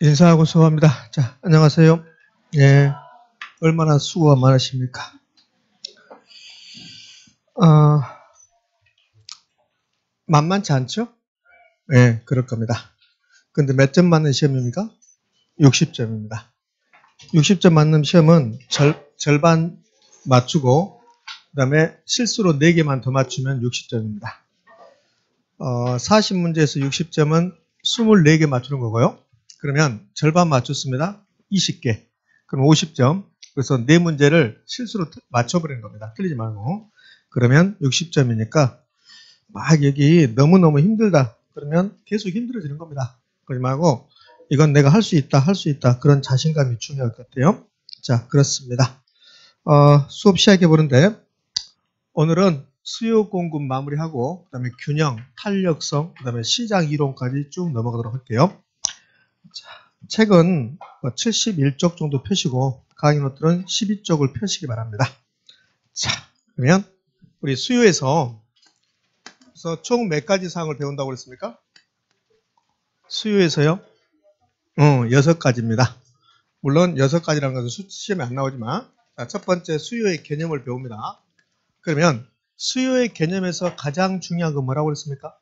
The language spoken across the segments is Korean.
인사하고 수고합니다. 자, 안녕하세요. 예, 얼마나 수고가 많으십니까? 어, 만만치 않죠? 예, 그럴 겁니다. 근데 몇 점 맞는 시험입니까? 60점입니다. 60점 맞는 시험은 절반 맞추고, 그 다음에 실수로 4개만 더 맞추면 60점입니다. 40문제에서 60점은 24개 맞추는 거고요. 그러면 절반 맞췄습니다. 20개. 그럼 50점. 그래서 4문제를 실수로 맞춰버리는 겁니다. 틀리지 말고. 그러면 60점이니까 막 여기 너무너무 힘들다. 그러면 계속 힘들어지는 겁니다. 그러지 말고 이건 내가 할 수 있다, 할 수 있다. 그런 자신감이 중요할 것 같아요. 자, 그렇습니다. 수업 시작해 보는데 오늘은 수요 공급 마무리하고 그다음에 균형, 탄력성, 그다음에 시장 이론까지 쭉 넘어가도록 할게요. 자, 책은 71쪽 정도 펴시고 강의 노트는 12쪽을 펴시기 바랍니다. 자, 그러면 우리 수요에서 총 몇 가지 사항을 배운다고 그랬습니까? 수요에서요? 6가지입니다. 물론 6가지라는 것은 시험에 안 나오지만 자, 첫 번째 수요의 개념을 배웁니다. 그러면 수요의 개념에서 가장 중요한 건 뭐라고 그랬습니까?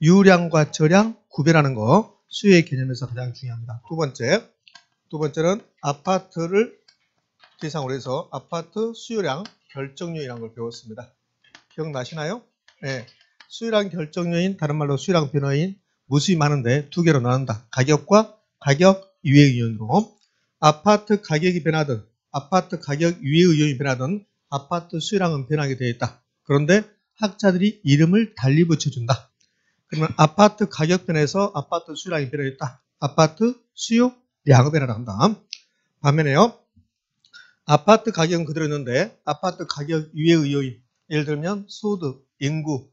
유량과 저량 구별하는 거 수요의 개념에서 가장 중요합니다. 두 번째는 아파트를 대상으로 해서 아파트 수요량 결정요인이라는 걸 배웠습니다. 기억나시나요? 네. 수요량 결정요인, 다른 말로 수요량 변화인 무수히 많은데 두 개로 나눈다. 가격과 가격 유예 요인으로 아파트 가격이 변하든 아파트 가격 유예 요인이 변하든 아파트 수요량은 변하게 되어 있다. 그런데 학자들이 이름을 달리 붙여준다. 그러면 아파트 가격 변해서 아파트 수요량이 변했다. 아파트 수요량이 변화한다. 반면에요. 아파트 가격은 그대로 있는데 아파트 가격 유예 요인, 예를 들면 소득, 인구,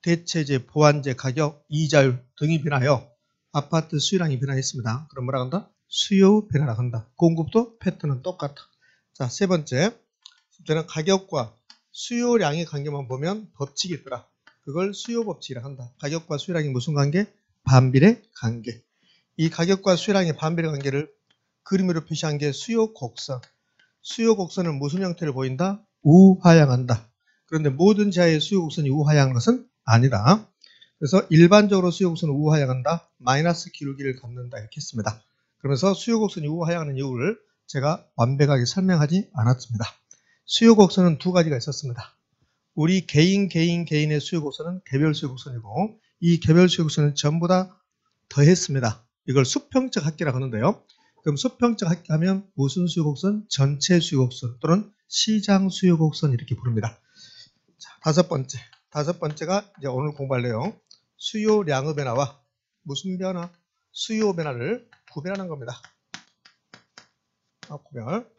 대체재, 보완재, 가격, 이자율 등이 변하여 아파트 수요량이 변화했습니다. 그럼 뭐라 한다? 수요 변화라고 한다. 공급도 패턴은 똑같다. 자, 세 번째는 가격과 수요량의 관계만 보면 법칙이 있더라. 그걸 수요법칙이라고 한다. 가격과 수요량이 무슨 관계? 반비례 관계. 이 가격과 수요량의 반비례 관계를 그림으로 표시한 게 수요곡선. 수요곡선은 무슨 형태를 보인다? 우하향한다. 그런데 모든 지하의 수요곡선이 우하향한 것은 아니다. 그래서 일반적으로 수요곡선은 우하향한다. 마이너스 기울기를 갖는다. 이렇게 했습니다. 그러면서 수요곡선이 우하향하는 이유를 제가 완벽하게 설명하지 않았습니다. 수요곡선은 두 가지가 있었습니다. 우리 개인의 수요곡선은 개별 수요곡선이고 이 개별 수요곡선은 전부 다 더했습니다. 이걸 수평적 합계라고 하는데요. 그럼 수평적 합계하면 무슨 수요곡선? 전체 수요곡선 또는 시장 수요곡선 이렇게 부릅니다. 자, 다섯 번째가 이제 오늘 공부할 내용. 수요량의 변화와 무슨 변화? 수요 변화를 구별하는 겁니다. 구별.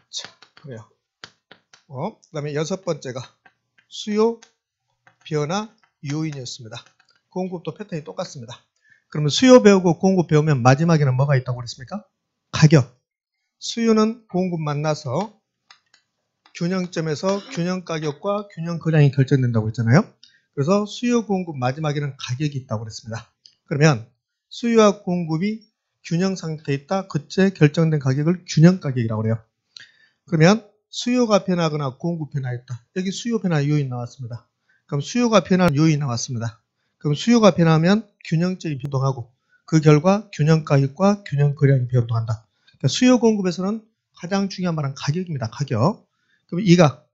자, 그래요. 그 다음에 여섯 번째가 수요 변화 요인이었습니다. 공급도 패턴이 똑같습니다. 그러면 수요 배우고 공급 배우면 마지막에는 뭐가 있다고 그랬습니까? 가격. 수요는 공급 만나서 균형점에서 균형 가격과 균형 거량이 결정된다고 했잖아요. 그래서 수요 공급 마지막에는 가격이 있다고 그랬습니다. 그러면 수요와 공급이 균형 상태에 있다. 그때 결정된 가격을 균형 가격이라고 그래요. 그러면 수요가 변하거나 공급 변화했다. 여기 수요 변화 요인 나왔습니다. 그럼 수요가 변하는 요인이 나왔습니다. 그럼 수요가 변하면 균형점이 변동하고 그 결과 균형 가격과 균형 거량이 변동한다. 그러니까 수요 공급에서는 가장 중요한 말은 가격입니다. 가격. 그럼 이가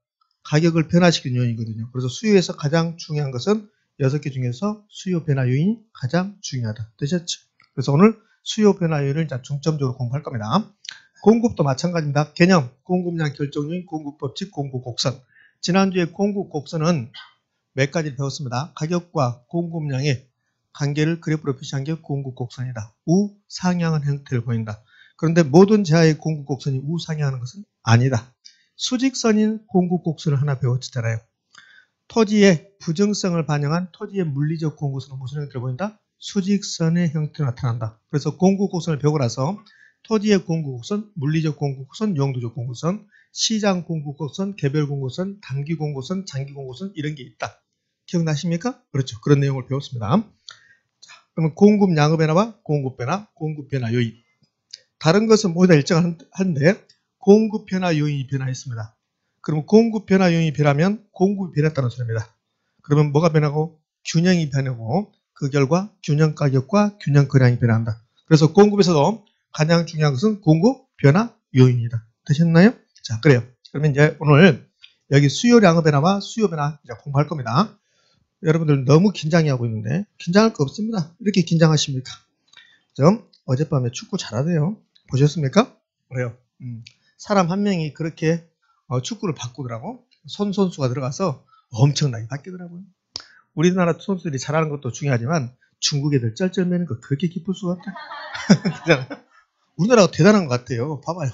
가격을 변화시키는 요인이거든요. 그래서 수요에서 가장 중요한 것은 6개 중에서 수요 변화 요인이 가장 중요하다. 되셨죠? 그래서 오늘 수요 변화 요인을 중점적으로 공부할 겁니다. 공급도 마찬가지입니다. 개념, 공급량 결정요인, 공급법칙, 공급곡선. 지난주에 공급곡선은 몇 가지를 배웠습니다. 가격과 공급량의 관계를 그래프로 표시한 게 공급곡선이다. 우상향한 형태를 보인다. 그런데 모든 지하의 공급곡선이 우상향하는 것은 아니다. 수직선인 공급곡선을 하나 배웠잖아요. 토지의 부정성을 반영한 토지의 물리적 공급선은 무슨 형태를 보인다? 수직선의 형태로 나타난다. 그래서 공급곡선을 배우고 나서 토지의 공급곡선, 물리적 공급곡선, 용도적 공급선, 시장 공급곡선, 개별 공급선, 단기 공급선, 장기 공급선 이런 게 있다. 기억나십니까? 그렇죠. 그런 내용을 배웠습니다. 자, 그러면 공급 양의 변화와 공급 변화, 공급 변화 요인. 다른 것은 모두 다 일정한데 공급 변화 요인이 변화했습니다. 그럼 공급 변화 요인이 변하면 공급이 변했다는 소리입니다. 그러면 뭐가 변하고? 균형이 변하고 그 결과 균형 가격과 균형 거래량이 변한다. 그래서 공급에서도 가장 중요한 것은 공급 변화 요인이다. 되셨나요? 자, 그래요. 그러면 이제 오늘 여기 수요량의 변화와 수요 변화 이제 공부할 겁니다. 여러분들 너무 긴장해 하고 있는데 긴장할 거 없습니다. 이렇게 긴장하십니까? 좀 어젯밤에 축구 잘하대요. 보셨습니까? 그래요. 사람 한 명이 그렇게 축구를 바꾸더라고. 선수가 들어가서 엄청나게 바뀌더라고요. 우리나라 선수들이 잘하는 것도 중요하지만 중국 애들 쩔쩔매는 거 그렇게 기쁠 수가 없다. 우리나라가 대단한 것 같아요. 봐봐요.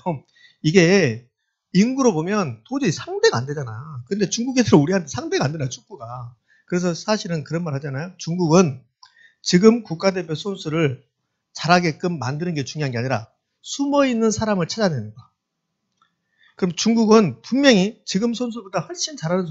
이게 인구로 보면 도저히 상대가 안 되잖아. 근데 중국 애들은 우리한테 상대가 안 되나 축구가. 그래서 사실은 그런 말 하잖아요. 중국은 지금 국가대표 선수를 잘하게끔 만드는 게 중요한 게 아니라 숨어있는 사람을 찾아내는 거. 그럼 중국은 분명히 지금 선수보다 훨씬 잘하는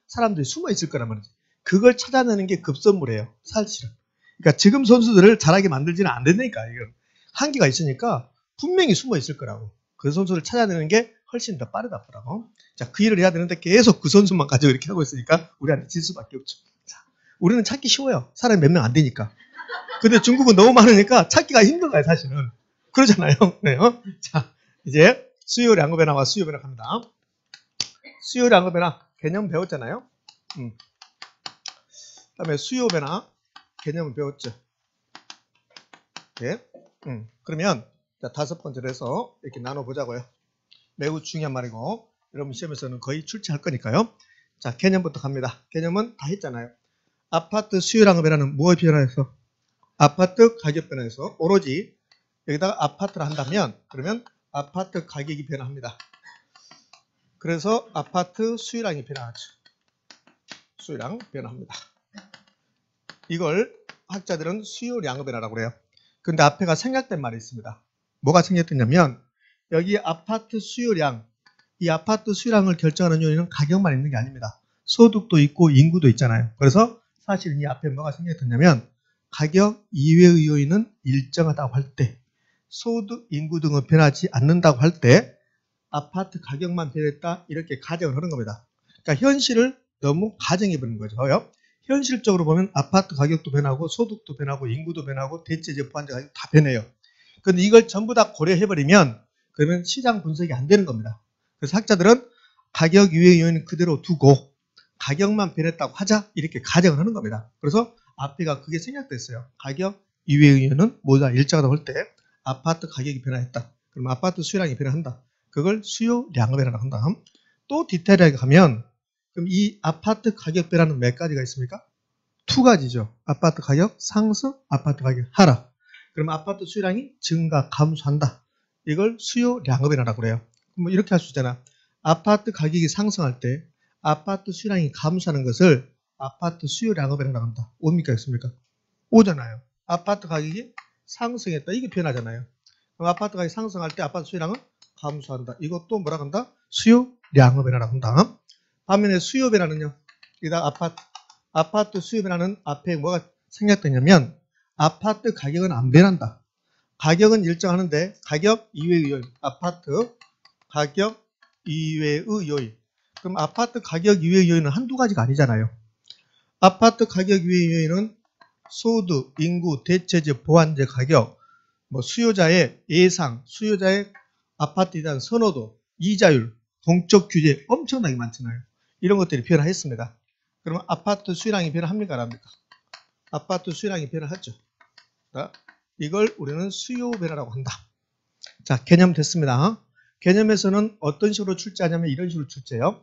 사람들이 숨어있을 거란 말이지. 그걸 찾아내는 게 급선무래요. 사실은. 그러니까 지금 선수들을 잘하게 만들지는 안 된다니까. 이건 한계가 있으니까 분명히 숨어있을 거라고. 그 선수를 찾아내는 게 훨씬 더 빠르다고. 자, 그 일을 해야 되는데 계속 그 선수만 가지고 이렇게 하고 있으니까 우리한테 질 수밖에 없죠. 자, 우리는 찾기 쉬워요. 사람이 몇 명 안 되니까. 근데 중국은 너무 많으니까 찾기가 힘들어요, 사실은. 그러잖아요. 네. 자, 이제 수요량의 변화와 수요 변화 갑니다. 수요량의 변화 개념 배웠잖아요. 그다음에 수요 변화 개념을 배웠죠. 네. 그러면 자, 다섯 번째로 해서 이렇게 나눠보자고요. 매우 중요한 말이고 여러분 시험에서는 거의 출제할 거니까요. 자, 개념부터 갑니다. 개념은 다 했잖아요. 아파트 수요량의 변화는 무엇 변화해서? 아파트 가격 변화해서 오로지 여기다가 아파트를 한다면 그러면 아파트 가격이 변화합니다. 그래서 아파트 수요량이 변화하죠. 수요량 변화합니다. 이걸 학자들은 수요량의 변화라고 그래요. 근데 앞에가 생략된 말이 있습니다. 뭐가 생략됐냐면 여기 아파트 수요량, 이 아파트 수요량을 결정하는 요인은 가격만 있는 게 아닙니다. 소득도 있고 인구도 있잖아요. 그래서 사실 이 앞에 뭐가 생략됐냐면 가격 이외의 요인은 일정하다고 할 때, 소득, 인구 등은 변하지 않는다고 할 때 아파트 가격만 변했다 이렇게 가정을 하는 겁니다. 그러니까 현실을 너무 가정해버리는 거죠. 현실적으로 보면 아파트 가격도 변하고 소득도 변하고 인구도 변하고 대체재 보완재 가격 다 변해요. 그런데 이걸 전부 다 고려해버리면 그러면 시장 분석이 안 되는 겁니다. 그래서 학자들은 가격 이외의 요인은 그대로 두고 가격만 변했다고 하자 이렇게 가정을 하는 겁니다. 그래서 앞에가 그게 생략됐어요. 가격 이외의 요인은 모두 다 일정하다고 할 때 아파트 가격이 변화했다. 그럼 아파트 수요량이 변화한다. 그걸 수요량의 변화라고 한다. 또 디테일하게 가면 그럼 이 아파트 가격 변화는 몇 가지가 있습니까? 두 가지죠. 아파트 가격 상승, 아파트 가격 하락. 그럼 아파트 수요량이 증가, 감소한다. 이걸 수요량의 변화라고 그래요. 뭐 이렇게 할 수 있잖아. 아파트 가격이 상승할 때 아파트 수요량이 감소하는 것을 아파트 수요량의 변화라고 한다. 옵니까? 있습니까? 오잖아요. 아파트 가격이 상승했다. 이게 변화잖아요. 그럼 아파트 가격이 상승할 때 아파트 수요량은 감소한다. 이것도 뭐라고 한다? 수요량의 변화라고 한다. 반면에 수요 변화는요. 여기다 아파트 수요 변화는 앞에 뭐가 생략되냐면 아파트 가격은 안 변한다. 가격은 일정하는데 가격 이외의 요인, 아파트 가격 이외의 요인. 그럼 아파트 가격 이외의 요인은 한두 가지가 아니잖아요. 아파트 가격 이외의 요인은 소득, 인구, 대체재, 보완재 가격, 뭐 수요자의 예상, 수요자의 아파트에 대한 선호도, 이자율, 동적 규제 엄청나게 많잖아요. 이런 것들이 변화했습니다. 그러면 아파트 수요량이 변화합니까? 안 합니까? 아파트 수요량이 변화하죠. 이걸 우리는 수요 변화라고 한다. 자, 개념 됐습니다. 개념에서는 어떤 식으로 출제하냐면 이런 식으로 출제해요.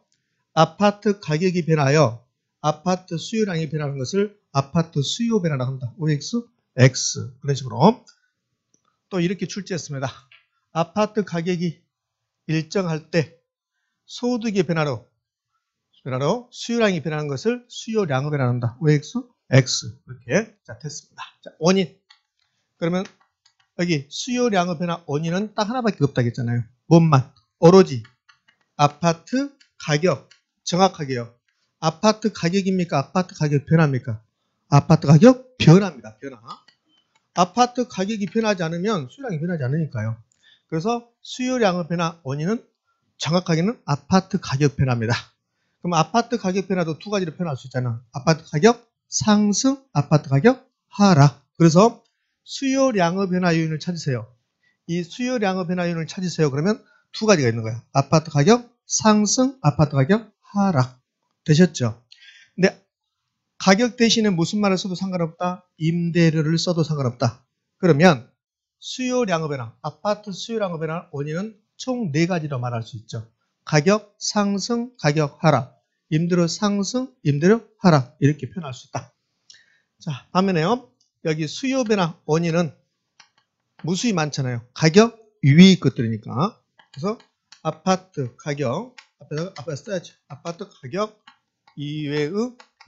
아파트 가격이 변하여 아파트 수요량이 변하는 것을 아파트 수요 변화라고 한다. OX, X 그런 식으로. 또 이렇게 출제했습니다. 아파트 가격이 일정할 때 소득의 변화로 수요량이 변하는 것을 수요량을 변화한다. OX, X 이렇게 자 됐습니다. 자, 원인. 그러면 여기 수요량의 변화 원인은 딱 하나밖에 없다고 했잖아요. 뭔만? 오로지 아파트 가격. 정확하게요. 아파트 가격입니까? 아파트 가격 변화입니까? 아파트 가격 변화입니다. 변화. 아파트 가격이 변하지 않으면 수요량이 변하지 않으니까요. 그래서 수요량의 변화 원인은 정확하게는 아파트 가격 변화입니다. 그럼 아파트 가격 변화도 두 가지로 표현할 수 있잖아. 아파트 가격 상승, 아파트 가격 하락. 그래서 수요량의 변화 요인을 찾으세요. 이 수요량의 변화 요인을 찾으세요. 그러면 두 가지가 있는 거예요. 아파트 가격 상승, 아파트 가격 하락. 되셨죠? 근데 가격 대신에 무슨 말을 써도 상관없다? 임대료를 써도 상관없다. 그러면 수요량의 변화, 아파트 수요량의 변화 원인은 총 4가지로 말할 수 있죠. 가격 상승, 가격 하락, 임대료 상승, 임대료 하락 이렇게 표현할 수 있다. 자, 반면에요. 여기 수요 변화 원인은 무수히 많잖아요. 가격 위의 것들이니까. 그래서 아파트 가격, 앞에 써야지. 아파트 가격 이외의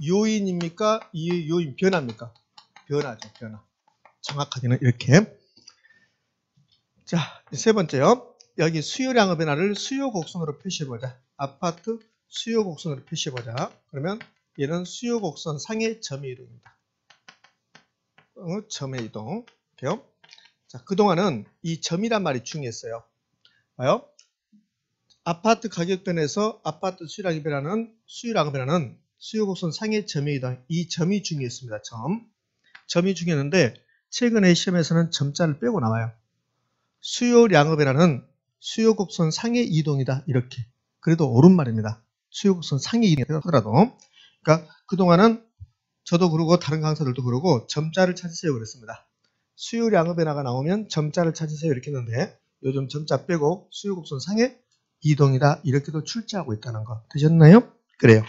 요인입니까? 이 요인 변화입니까? 변화죠, 변화. 정확하게는 이렇게. 자, 세 번째요. 여기 수요량의 변화를 수요 곡선으로 표시해보자. 아파트 수요 곡선으로 표시해보자. 그러면 얘는 수요 곡선 상의 점의 이동입니다. 점의 이동. 이렇게요. 자, 그동안은 이 점이란 말이 중요했어요. 봐요. 아파트 가격 변에서 아파트 수요량의 변화는 수요 곡선 상의 점의 이동. 이 점이 중요했습니다. 점이 중요했는데 최근에 시험에서는 점자를 빼고 나와요. 수요량의 변화는 수요 곡선 상의 이동이다. 이렇게. 그래도 옳은 말입니다. 수요 곡선 상의 이동이라고 하더라도. 그러니까 그동안은 저도 그러고 다른 강사들도 그러고 점자를 찾으세요 그랬습니다. 수요량의 변화가 나오면 점자를 찾으세요 이렇게 했는데 요즘 점자 빼고 수요 곡선 상의 이동이다. 이렇게도 출제하고 있다는 거. 되셨나요? 그래요.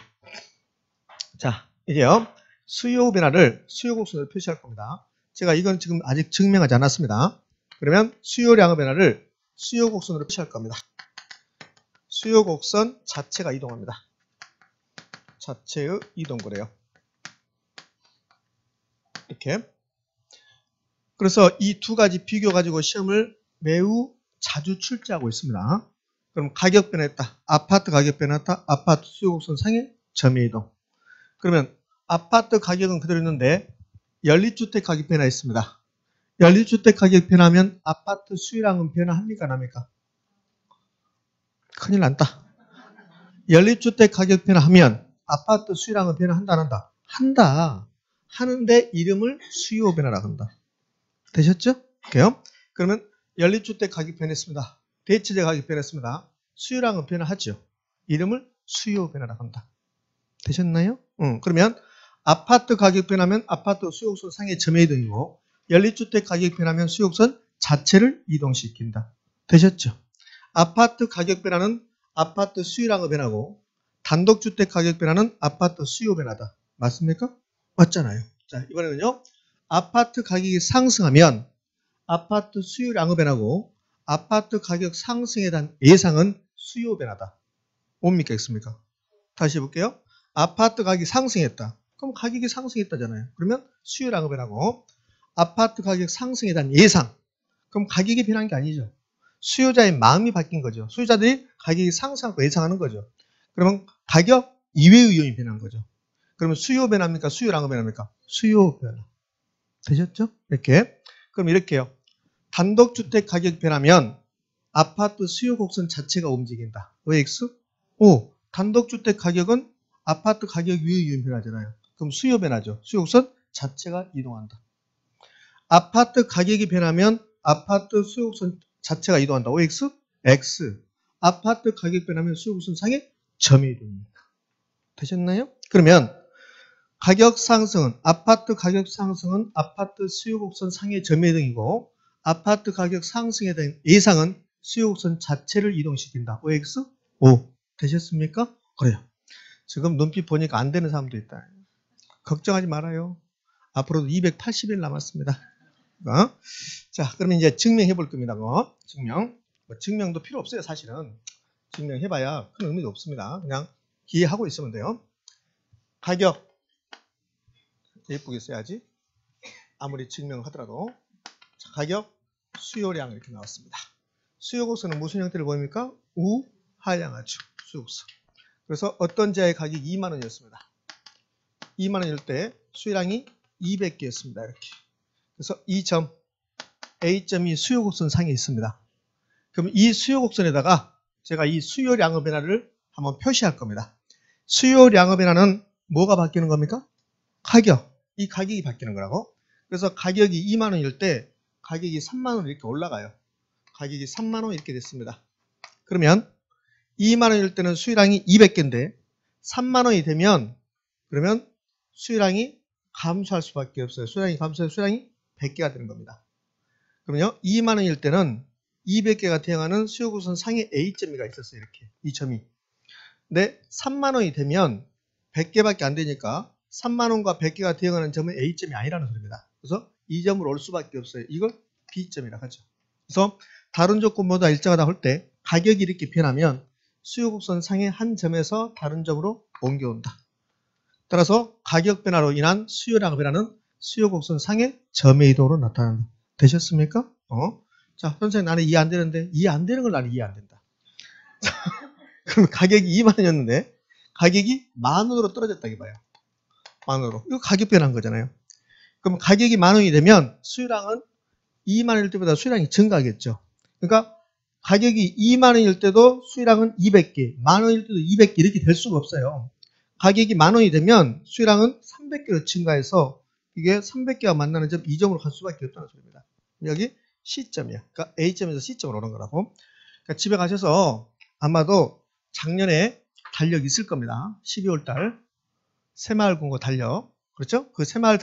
자, 이제요. 수요 변화를 수요 곡선으로 표시할 겁니다. 제가 이건 지금 아직 증명하지 않았습니다. 그러면 수요량의 변화를 수요 곡선으로 표시할 겁니다. 수요 곡선 자체가 이동합니다. 자체의 이동 그래요. 이렇게. 그래서 이 두 가지 비교 가지고 시험을 매우 자주 출제하고 있습니다. 그럼 가격 변했다. 아파트 가격 변했다. 아파트 수요 곡선 상의 점의 이동. 그러면 아파트 가격은 그대로 있는데 연립주택 가격 변화했습니다. 연립주택 가격 변하면 아파트 수요량은 변화합니까? 안 합니까? 큰일 난다. 연립주택 가격 변화하면 아파트 수요량은 변화한다 안 한다? 한다. 하는데 이름을 수요 변화라고 한다. 되셨죠? 그래요? 그러면 연립주택 가격 변했습니다. 대치재 가격 변했습니다. 수요량은 변화하죠. 이름을 수요 변화라고 한다. 되셨나요? 그러면 아파트 가격 변하면 아파트 수요곡선 상의 점의 이동이고 연립주택 가격 변하면 수요곡선 자체를 이동시킨다. 되셨죠? 아파트 가격 변화는 아파트 수요량의 변화고 단독주택 가격 변화는 아파트 수요 변화다. 맞습니까? 맞잖아요. 자, 이번에는요. 아파트 가격이 상승하면 아파트 수요량의 변화고 아파트 가격 상승에 대한 예상은 수요 변화다. 뭡니까? 있습니까? 다시 해볼게요. 아파트 가격이 상승했다. 그럼 가격이 상승했다잖아요. 그러면 수요량의 변화고 아파트 가격 상승에 대한 예상. 그럼 가격이 변한 게 아니죠. 수요자의 마음이 바뀐 거죠. 수요자들이 가격이 상승하고 예상하는 거죠. 그러면 가격 이외의 요인이 변한 거죠. 그러면 수요 변화입니까? 수요량의 변화입니까? 수요 변화. 되셨죠? 이렇게. 그럼 이렇게요. 단독주택 가격 변하면 아파트 수요 곡선 자체가 움직인다. 왜 X? O. 단독주택 가격은 아파트 가격 위의 요인 변화잖아요. 그럼 수요 변화죠. 수요 곡선 자체가 이동한다. 아파트 가격이 변하면 아파트 수요 곡선 자체가 이동한다. OX? X. 아파트 가격 변하면 수요 곡선 상의 점이 이동합니다. 되셨나요? 그러면 가격 상승은 아파트 가격 상승은 아파트 수요 곡선 상의 점의 이동이고 아파트 가격 상승에 대한 예상은 수요 곡선 자체를 이동시킨다. OX? O. 되셨습니까? 그래요. 지금 눈빛 보니까 안 되는 사람도 있다. 걱정하지 말아요. 앞으로도 280일 남았습니다. 자, 그러면 이제 증명해 볼 겁니다. 증명도 필요 없어요. 사실은. 증명해봐야 큰 의미도 없습니다. 그냥 이해하고 있으면 돼요. 가격. 예쁘게 써야지. 아무리 증명하더라도. 자, 가격, 수요량 이렇게 나왔습니다. 수요곡선은 무슨 형태를 보입니까? 우하향하죠. 수요곡선. 그래서 어떤 자의 가격이 2만 원이었습니다. 2만 원일 때 수요량이 200개였습니다. 이렇게. 그래서 이 점, A점이 수요곡선 상에 있습니다. 그럼 이 수요 곡선에다가 제가 이 수요량의 변화를 한번 표시할 겁니다. 수요량의 변화는 뭐가 바뀌는 겁니까? 가격. 이 가격이 바뀌는 거라고. 그래서 가격이 2만 원일 때 가격이 3만 원 이렇게 올라가요. 가격이 3만 원 이렇게 됐습니다. 그러면 2만 원일 때는 수요량이 200개인데 3만 원이 되면 그러면 수요량이 감소할 수밖에 없어요. 수요량이 감소해서 수요량이 100개가 되는 겁니다. 그러면요. 2만 원일 때는 200개가 태양하는 수요곡선 상의 A점이가 있었어요. 이렇게. 이 점이. 근데 3만 원이 되면 100개밖에 안 되니까 3만 원과 100개가 태양하는 점은 A점이 아니라는 소리입니다. 그래서 이 점으로 올 수밖에 없어요. 이걸 B점이라고 하죠. 그래서 다른 조건보다 일정하다 할 때 가격이 이렇게 변하면 수요곡선 상의 한 점에서 다른 점으로 옮겨온다. 따라서 가격 변화로 인한 수요량 변화는 수요곡선 상의 점의 이동으로 나타난다. 되셨습니까? 자, 선생님 나는 이해 안 되는데 이해 안 되는 걸 나는 이해 안 된다. 자, 그럼 가격이 2만 원이었는데 가격이 만 원으로 떨어졌다 이봐요. 만 원으로. 이거 가격 변한 거잖아요. 그럼 가격이 만 원이 되면 수요량은 2만 원일 때보다 수요량이 증가하겠죠. 그러니까 가격이 2만 원일 때도 수요량은 200개, 만 원일 때도 200개 이렇게 될 수가 없어요. 가격이 만 원이 되면 수요량은 300개로 증가해서 이게 300개가 만나는 점 2점으로 갈 수밖에 없다는 소리입니다. 여기 C점이야. 그러니까 A점에서 C점으로 오는 거라고. 그러니까 집에 가셔서 아마도 작년에 달력 있을 겁니다. 12월 달 새마을 공고 달력. 그렇죠? 그 새마을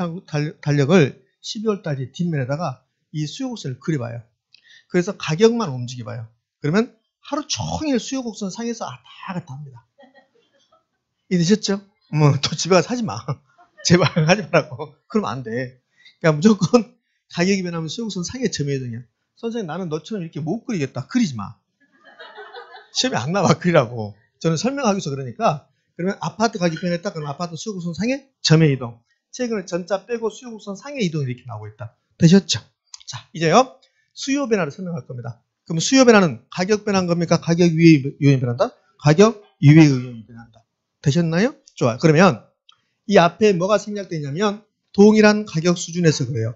달력을 12월 달 뒷면에다가 이 수요곡선을 그려봐요. 그래서 가격만 움직여봐요. 그러면 하루 종일 수요곡선 상에서 왔다 갔다 합니다. 이해되셨죠? 또 집에 가서 하지 마. 제발 하지 말라고. 그러면 안 돼. 그러니까 무조건 가격이 변하면 수요곡선 상의 점의 이동이야. 선생님 나는 너처럼 이렇게 못 그리겠다. 그리지 마. 시험에 안 나와. 그리라고. 저는 설명하기 위해서 그러니까 그러면 아파트 가격 변했다. 그러면 아파트 수요곡선 상의 점의 이동. 최근에 전자 빼고 수요곡선 상의 이동이 이렇게 나오고 있다. 되셨죠? 자, 이제요. 수요 변화를 설명할 겁니다. 그럼 수요 변화는 가격 변한 겁니까? 가격 위의 요인이 변한다? 가격 이외의 요인이 변한다. 되셨나요? 좋아요. 그러면 이 앞에 뭐가 생략되냐면 동일한 가격 수준에서 그래요.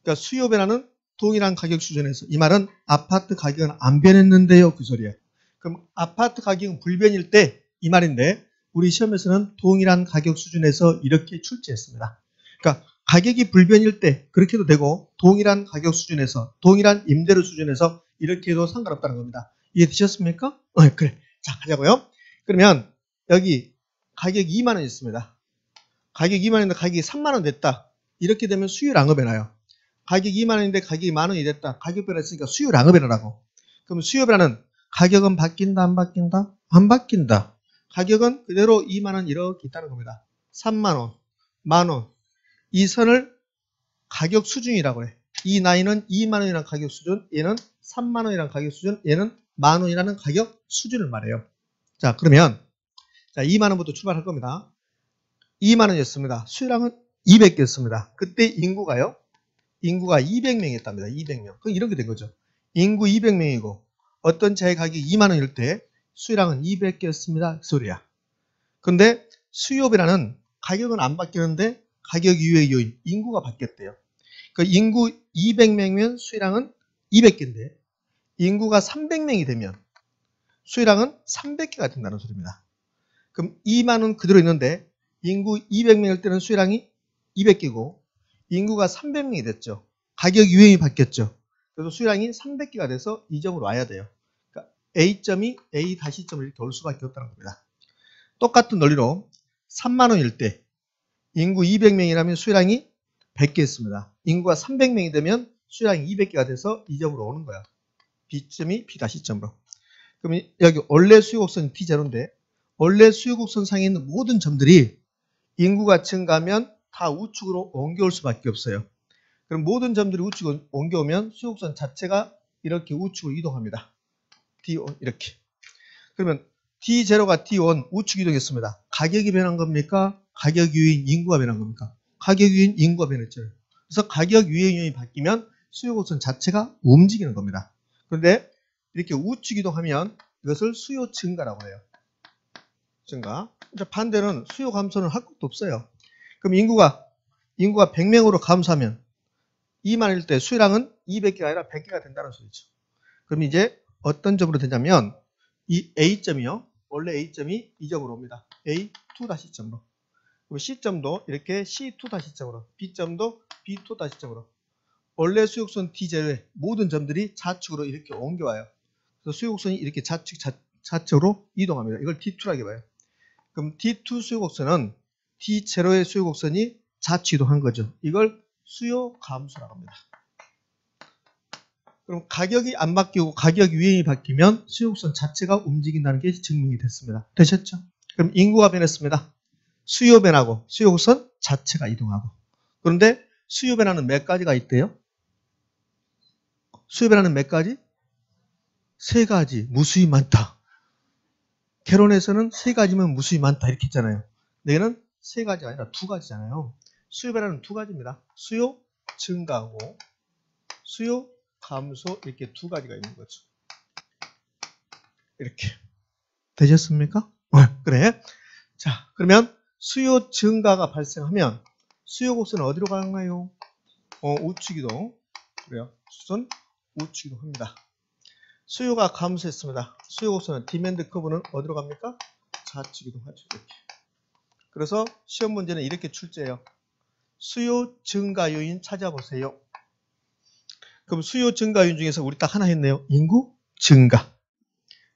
그러니까 수요 변화는 동일한 가격 수준에서. 이 말은 아파트 가격은 안 변했는데요. 그 소리예요. 그럼 아파트 가격은 불변일 때 이 말인데 우리 시험에서는 동일한 가격 수준에서 이렇게 출제했습니다. 그러니까 가격이 불변일 때 그렇게 해도 되고 동일한 가격 수준에서 동일한 임대료 수준에서 이렇게 해도 상관없다는 겁니다. 이해되셨습니까? 그래. 자, 가자고요. 그러면 여기 가격이 2만 원 있습니다. 가격이 2만 원인데 가격이 3만 원 됐다. 이렇게 되면 수요량의 변화요. 가격이 2만 원인데 가격이 만 원이 됐다. 가격 변화했으니까 수요량의 변화라고. 그럼 수요 변화는 가격은 바뀐다 안 바뀐다? 안 바뀐다. 가격은 그대로 2만 원 이렇게 있다는 겁니다. 3만 원, 만 원. 이 선을 가격 수준이라고 해. 이 나이는 2만 원이라는 가격 수준, 얘는 3만 원이라는 가격 수준, 얘는 만 원이라는 가격 수준을 말해요. 자, 그러면 자, 2만 원부터 출발할 겁니다. 2만 원이었습니다. 수요량은 200개였습니다. 그때 인구가요? 인구가 200명이었답니다. 200명. 그럼 이렇게 된 거죠. 인구 200명이고 어떤 차의 가격이 2만 원일 때 수요량은 200개였습니다. 그 소리야. 근데 수요 변화는 가격은 안 바뀌는데 가격 이외의 요인, 인구가 바뀌었대요. 그 인구 200명이면 수요량은 200개인데 인구가 300명이 되면 수요량은 300개가 된다는 소리입니다. 그럼 2만 원 그대로 있는데 인구 200명일 때는 수요량이 200개고 인구가 300명이 됐죠. 가격 유형이 바뀌었죠. 그래서 수요량이 300개가 돼서 이 점으로 와야 돼요. 그러니까 A점이 A-점을 이렇게 올 수밖에 없다는 겁니다. 똑같은 논리로 3만 원일 때 인구 200명이라면 수요량이 100개였습니다. 인구가 300명이 되면 수요량이 200개가 돼서 이 점으로 오는 거야. B점이 B-점으로. 그럼 여기 원래 수요곡선이 T0인데 원래 수요곡선 상에 있는 모든 점들이 인구가 증가하면 다 우측으로 옮겨올 수밖에 없어요. 그럼 모든 점들이 우측으로 옮겨오면 수요곡선 자체가 이렇게 우측으로 이동합니다. D1 이렇게. 그러면 D0가 D1 우측 이동했습니다. 가격이 변한 겁니까? 가격 유인 인구가 변한 겁니까? 가격 유인 인구가 변했죠. 그래서 가격 유인 요인이 바뀌면 수요곡선 자체가 움직이는 겁니다. 그런데 이렇게 우측 이동하면 이것을 수요 증가라고 해요. 증가. 반대는 수요 감소는 할 것도 없어요. 그럼 인구가 100명으로 감소하면 2만일 때 수요량은 200개가 아니라 100개가 된다는 소리죠. 그럼 이제 어떤 점으로 되냐면 이 A점이요. 원래 A점이 이 점으로 옵니다. A2-점으로. 그리고 C점도 이렇게 C2-점으로. B점도 B2-점으로. 원래 수역선 D제외 모든 점들이 좌측으로 이렇게 옮겨와요. 그래서 수역선이 이렇게 좌측으로 이동합니다. 이걸 D2라고 봐요. 그럼 D2 수요곡선은 D0의 수요곡선이 좌측 이동한 거죠. 이걸 수요 감소라고 합니다. 그럼 가격이 안 바뀌고 가격 유형이 바뀌면 수요곡선 자체가 움직인다는 게 증명이 됐습니다. 되셨죠? 그럼 인구가 변했습니다. 수요 변하고 수요곡선 자체가 이동하고. 그런데 수요 변화는 몇 가지가 있대요? 수요 변화는 몇 가지? 세 가지. 무수히 많다. 개론에서는 세 가지면 무수히 많다 이렇게 했잖아요. 얘는 세 가지가 아니라 두 가지잖아요. 수요 변화는 두 가지입니다. 수요 증가하고 수요 감소 이렇게 두 가지가 있는 거죠. 이렇게 되셨습니까? 그래. 자, 그러면 수요 증가가 발생하면 수요 곡선은 어디로 가나요? 우측 이동. 그래요. 수선 우측 이동합니다. 수요가 감소했습니다. 수요 곡선은 디맨드 커브는 어디로 갑니까? 좌측 이동하죠. 이렇게. 그래서 시험 문제는 이렇게 출제해요. 수요 증가 요인 찾아보세요. 그럼 수요 증가 요인 중에서 우리 딱 하나 했네요. 인구 증가.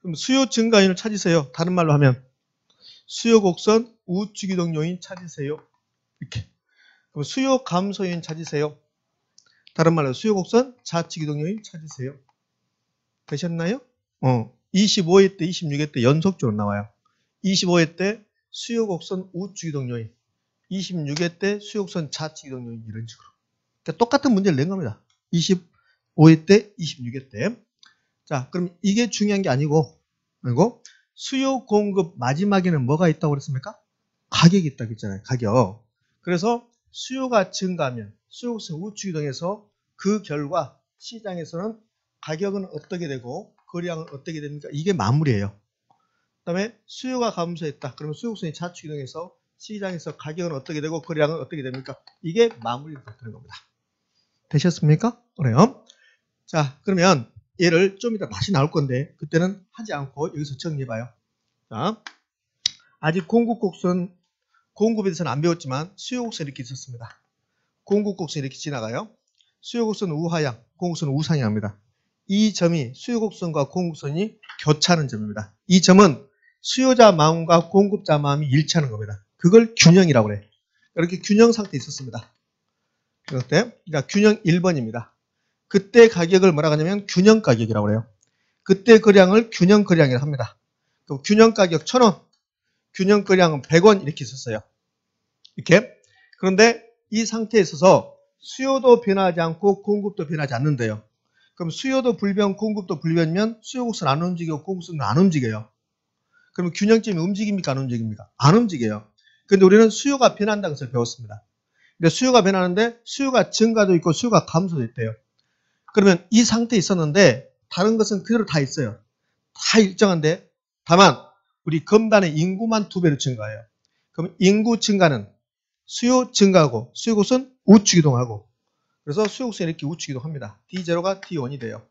그럼 수요 증가 요인을 찾으세요. 다른 말로 하면 수요 곡선 우측 이동 요인 찾으세요. 이렇게. 그럼 수요 감소 요인 찾으세요. 다른 말로 수요 곡선 좌측 이동 요인 찾으세요. 되셨나요? 25회 때, 26회 때 연속적으로 나와요. 25회 때 수요 곡선 우측 이동 요인, 26회 때 수요 곡선 좌측 이동 요인 이런 식으로. 그러니까 똑같은 문제를 낸 겁니다. 25회 때, 26회 때. 자, 그럼 이게 중요한 게 아니고, 그리고 수요 공급 마지막에는 뭐가 있다고 그랬습니까? 가격이 있다고 했잖아요. 가격. 그래서 수요가 증가하면 수요 곡선 우측 이동해서 그 결과 시장에서는 가격은 어떻게 되고 거래량은 어떻게 됩니까? 이게 마무리예요. 그 다음에 수요가 감소했다. 그러면 수요 곡선이 좌측 이동해서 시장에서 가격은 어떻게 되고 거래량은 어떻게 됩니까? 이게 마무리가 되는 겁니다. 되셨습니까? 그래요. 자, 그러면 얘를 좀 이따 다시 나올 건데 그때는 하지 않고 여기서 정리해봐요. 자, 아직 공급 곡선 공급에 대해서는 안 배웠지만 수요 곡선 이렇게 있었습니다. 공급 곡선 이렇게 지나가요. 수요 곡선은 우하향, 공급선은 우상향입니다. 이 점이 수요 곡선과 공급선이 교차하는 점입니다. 이 점은 수요자 마음과 공급자 마음이 일치하는 겁니다. 그걸 균형이라고 그래요. 이렇게 균형 상태에 있었습니다. 그러니까 균형 1번입니다. 그때 가격을 뭐라고 하냐면 균형 가격이라고 그래요. 그때 거래량을 균형 거래량이라고 합니다. 그럼 균형 가격 1,000원, 균형 거래량은 100원 이렇게 있었어요. 이렇게. 그런데 이 상태에 있어서 수요도 변하지 않고 공급도 변하지 않는데요. 그럼 수요도 불변, 공급도 불변이면 수요 곡선 안 움직이고 공급선은 안 움직여요. 그러면 균형점이 움직입니까? 안 움직입니까? 안 움직여요. 근데 우리는 수요가 변한다는 것을 배웠습니다. 근데 수요가 변하는데 수요가 증가도 있고 수요가 감소도 있대요. 그러면 이 상태에 있었는데 다른 것은 그대로 다 있어요. 다 일정한데 다만 우리 검단의 인구만 2배로 증가해요. 그럼 인구 증가는 수요 증가하고 수요 곡선 우측 이동하고 그래서 수요 곡선이 이렇게 우측 이동합니다. D0가 D1이 돼요.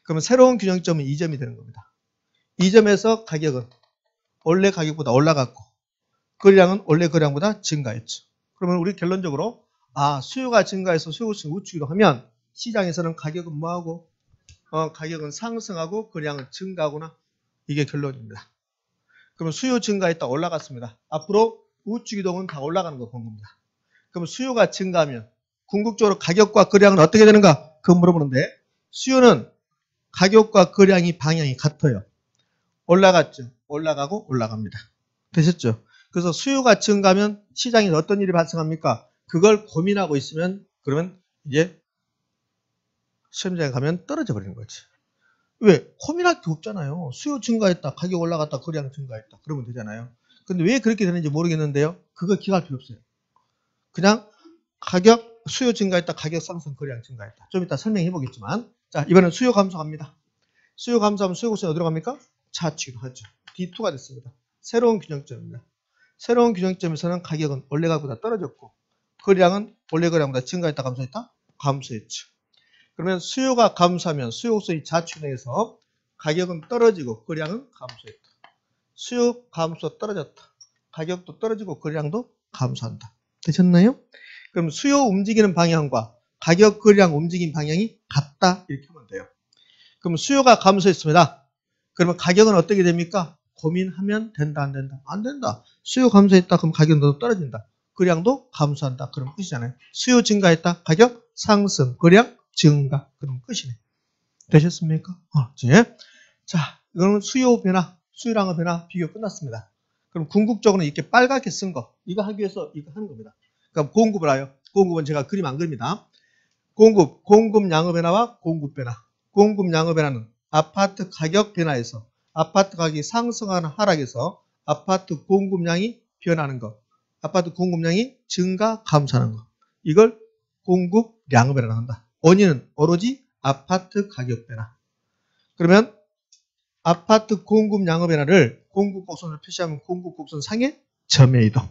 그러면 새로운 균형점은 이 점이 되는 겁니다. 이 점에서 가격은 원래 가격보다 올라갔고 거래량은 원래 거래량보다 증가했죠. 그러면 우리 결론적으로 수요가 증가해서 수요 곡선이 우측 이동하면 시장에서는 가격은 뭐하고 가격은 상승하고 거래량은 증가하거나 이게 결론입니다. 그러면 수요 증가했다 올라갔습니다. 앞으로 우측 이동은 다 올라가는 거 본 겁니다. 그럼 수요가 증가하면 궁극적으로 가격과 거래량은 어떻게 되는가? 그거 물어보는데 수요는 가격과 거래량이 방향이 같아요. 올라갔죠. 올라가고 올라갑니다. 되셨죠? 그래서 수요가 증가하면 시장에 어떤 일이 발생합니까? 그걸 고민하고 있으면 그러면 이제 시험장에 가면 떨어져 버리는 거지. 왜? 고민할 게 없잖아요. 수요 증가했다. 가격 올라갔다. 거래량 증가했다. 그러면 되잖아요. 근데 왜 그렇게 되는지 모르겠는데요. 그거 기억할 필요 없어요. 그냥 가격, 수요 증가했다. 가격 상승, 거래량 증가했다. 좀 이따 설명해 보겠지만 자, 이번엔 수요 감소합니다. 수요 감소하면 수요 곡선이 어디로 갑니까? 좌측으로 하죠. D2가 됐습니다. 새로운 균형점입니다. 새로운 균형점에서는 가격은 원래 가격보다 떨어졌고 거래량은 원래 거래량보다 증가했다 감소했다? 감소했죠. 그러면 수요가 감소하면 수요소의 자충해서 가격은 떨어지고 거래량은 감소했다. 수요 감소 떨어졌다. 가격도 떨어지고 거래량도 감소한다. 되셨나요? 그럼 수요 움직이는 방향과 가격 거래량 움직이는 방향이 같다. 이렇게 하면 돼요. 그럼 수요가 감소했습니다. 그러면 가격은 어떻게 됩니까? 고민하면 된다, 안 된다? 안 된다. 수요 감소했다. 그럼 가격은 더 떨어진다. 거래량도 감소한다. 그럼 끝이잖아요. 수요 증가했다. 가격 상승. 거래량 증가. 그럼 끝이네. 되셨습니까? 예. 자, 이거는 수요 변화, 수요량의 변화 비교 끝났습니다. 그럼 궁극적으로 이렇게 빨갛게 쓴 거, 이거 하기 위해서 이거 하는 겁니다. 그럼 공급을 하여. 공급은 제가 그림 안 그립니다. 공급 양의 변화와 공급 변화. 공급 양의 변화는 아파트 가격 변화에서 아파트 가격이 상승하거나 하락해서 아파트 공급량이 변하는 것. 아파트 공급량이 증가, 감소하는 것. 이걸 공급량의 변화라고 한다. 원인은 오로지 아파트 가격 변화. 그러면 아파트 공급량의 변화를 공급 곡선으로 표시하면 공급 곡선 상의 점의 이동.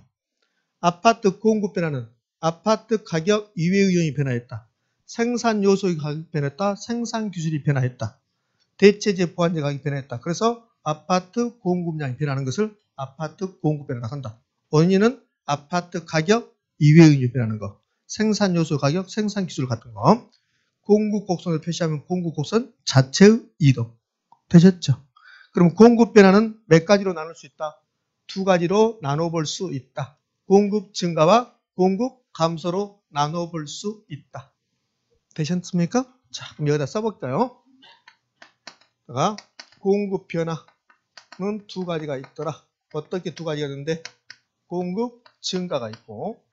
아파트 공급 변화는 아파트 가격 이외의 요인이 변화했다. 생산 요소의 가격이 변했다. 생산 기술이 변화했다. 대체재 보완재 가격이 변했다. 그래서 아파트 공급량이 변하는 것을 아파트 공급 변화라고 한다. 원인은 아파트 가격 이외의 요인이 변하는 것. 생산 요소 가격, 생산 기술 같은 거. 공급 곡선을 표시하면 공급 곡선 자체의 이동. 되셨죠? 그럼 공급 변화는 몇 가지로 나눌 수 있다? 두 가지로 나눠볼 수 있다. 공급 증가와 공급 감소로 나눠볼 수 있다. 되셨습니까? 자, 그럼 여기다 써볼까요? 공급 변화는 두 가지가 있더라. 어떻게 두 가지가 있는데? 공급 증가가 있고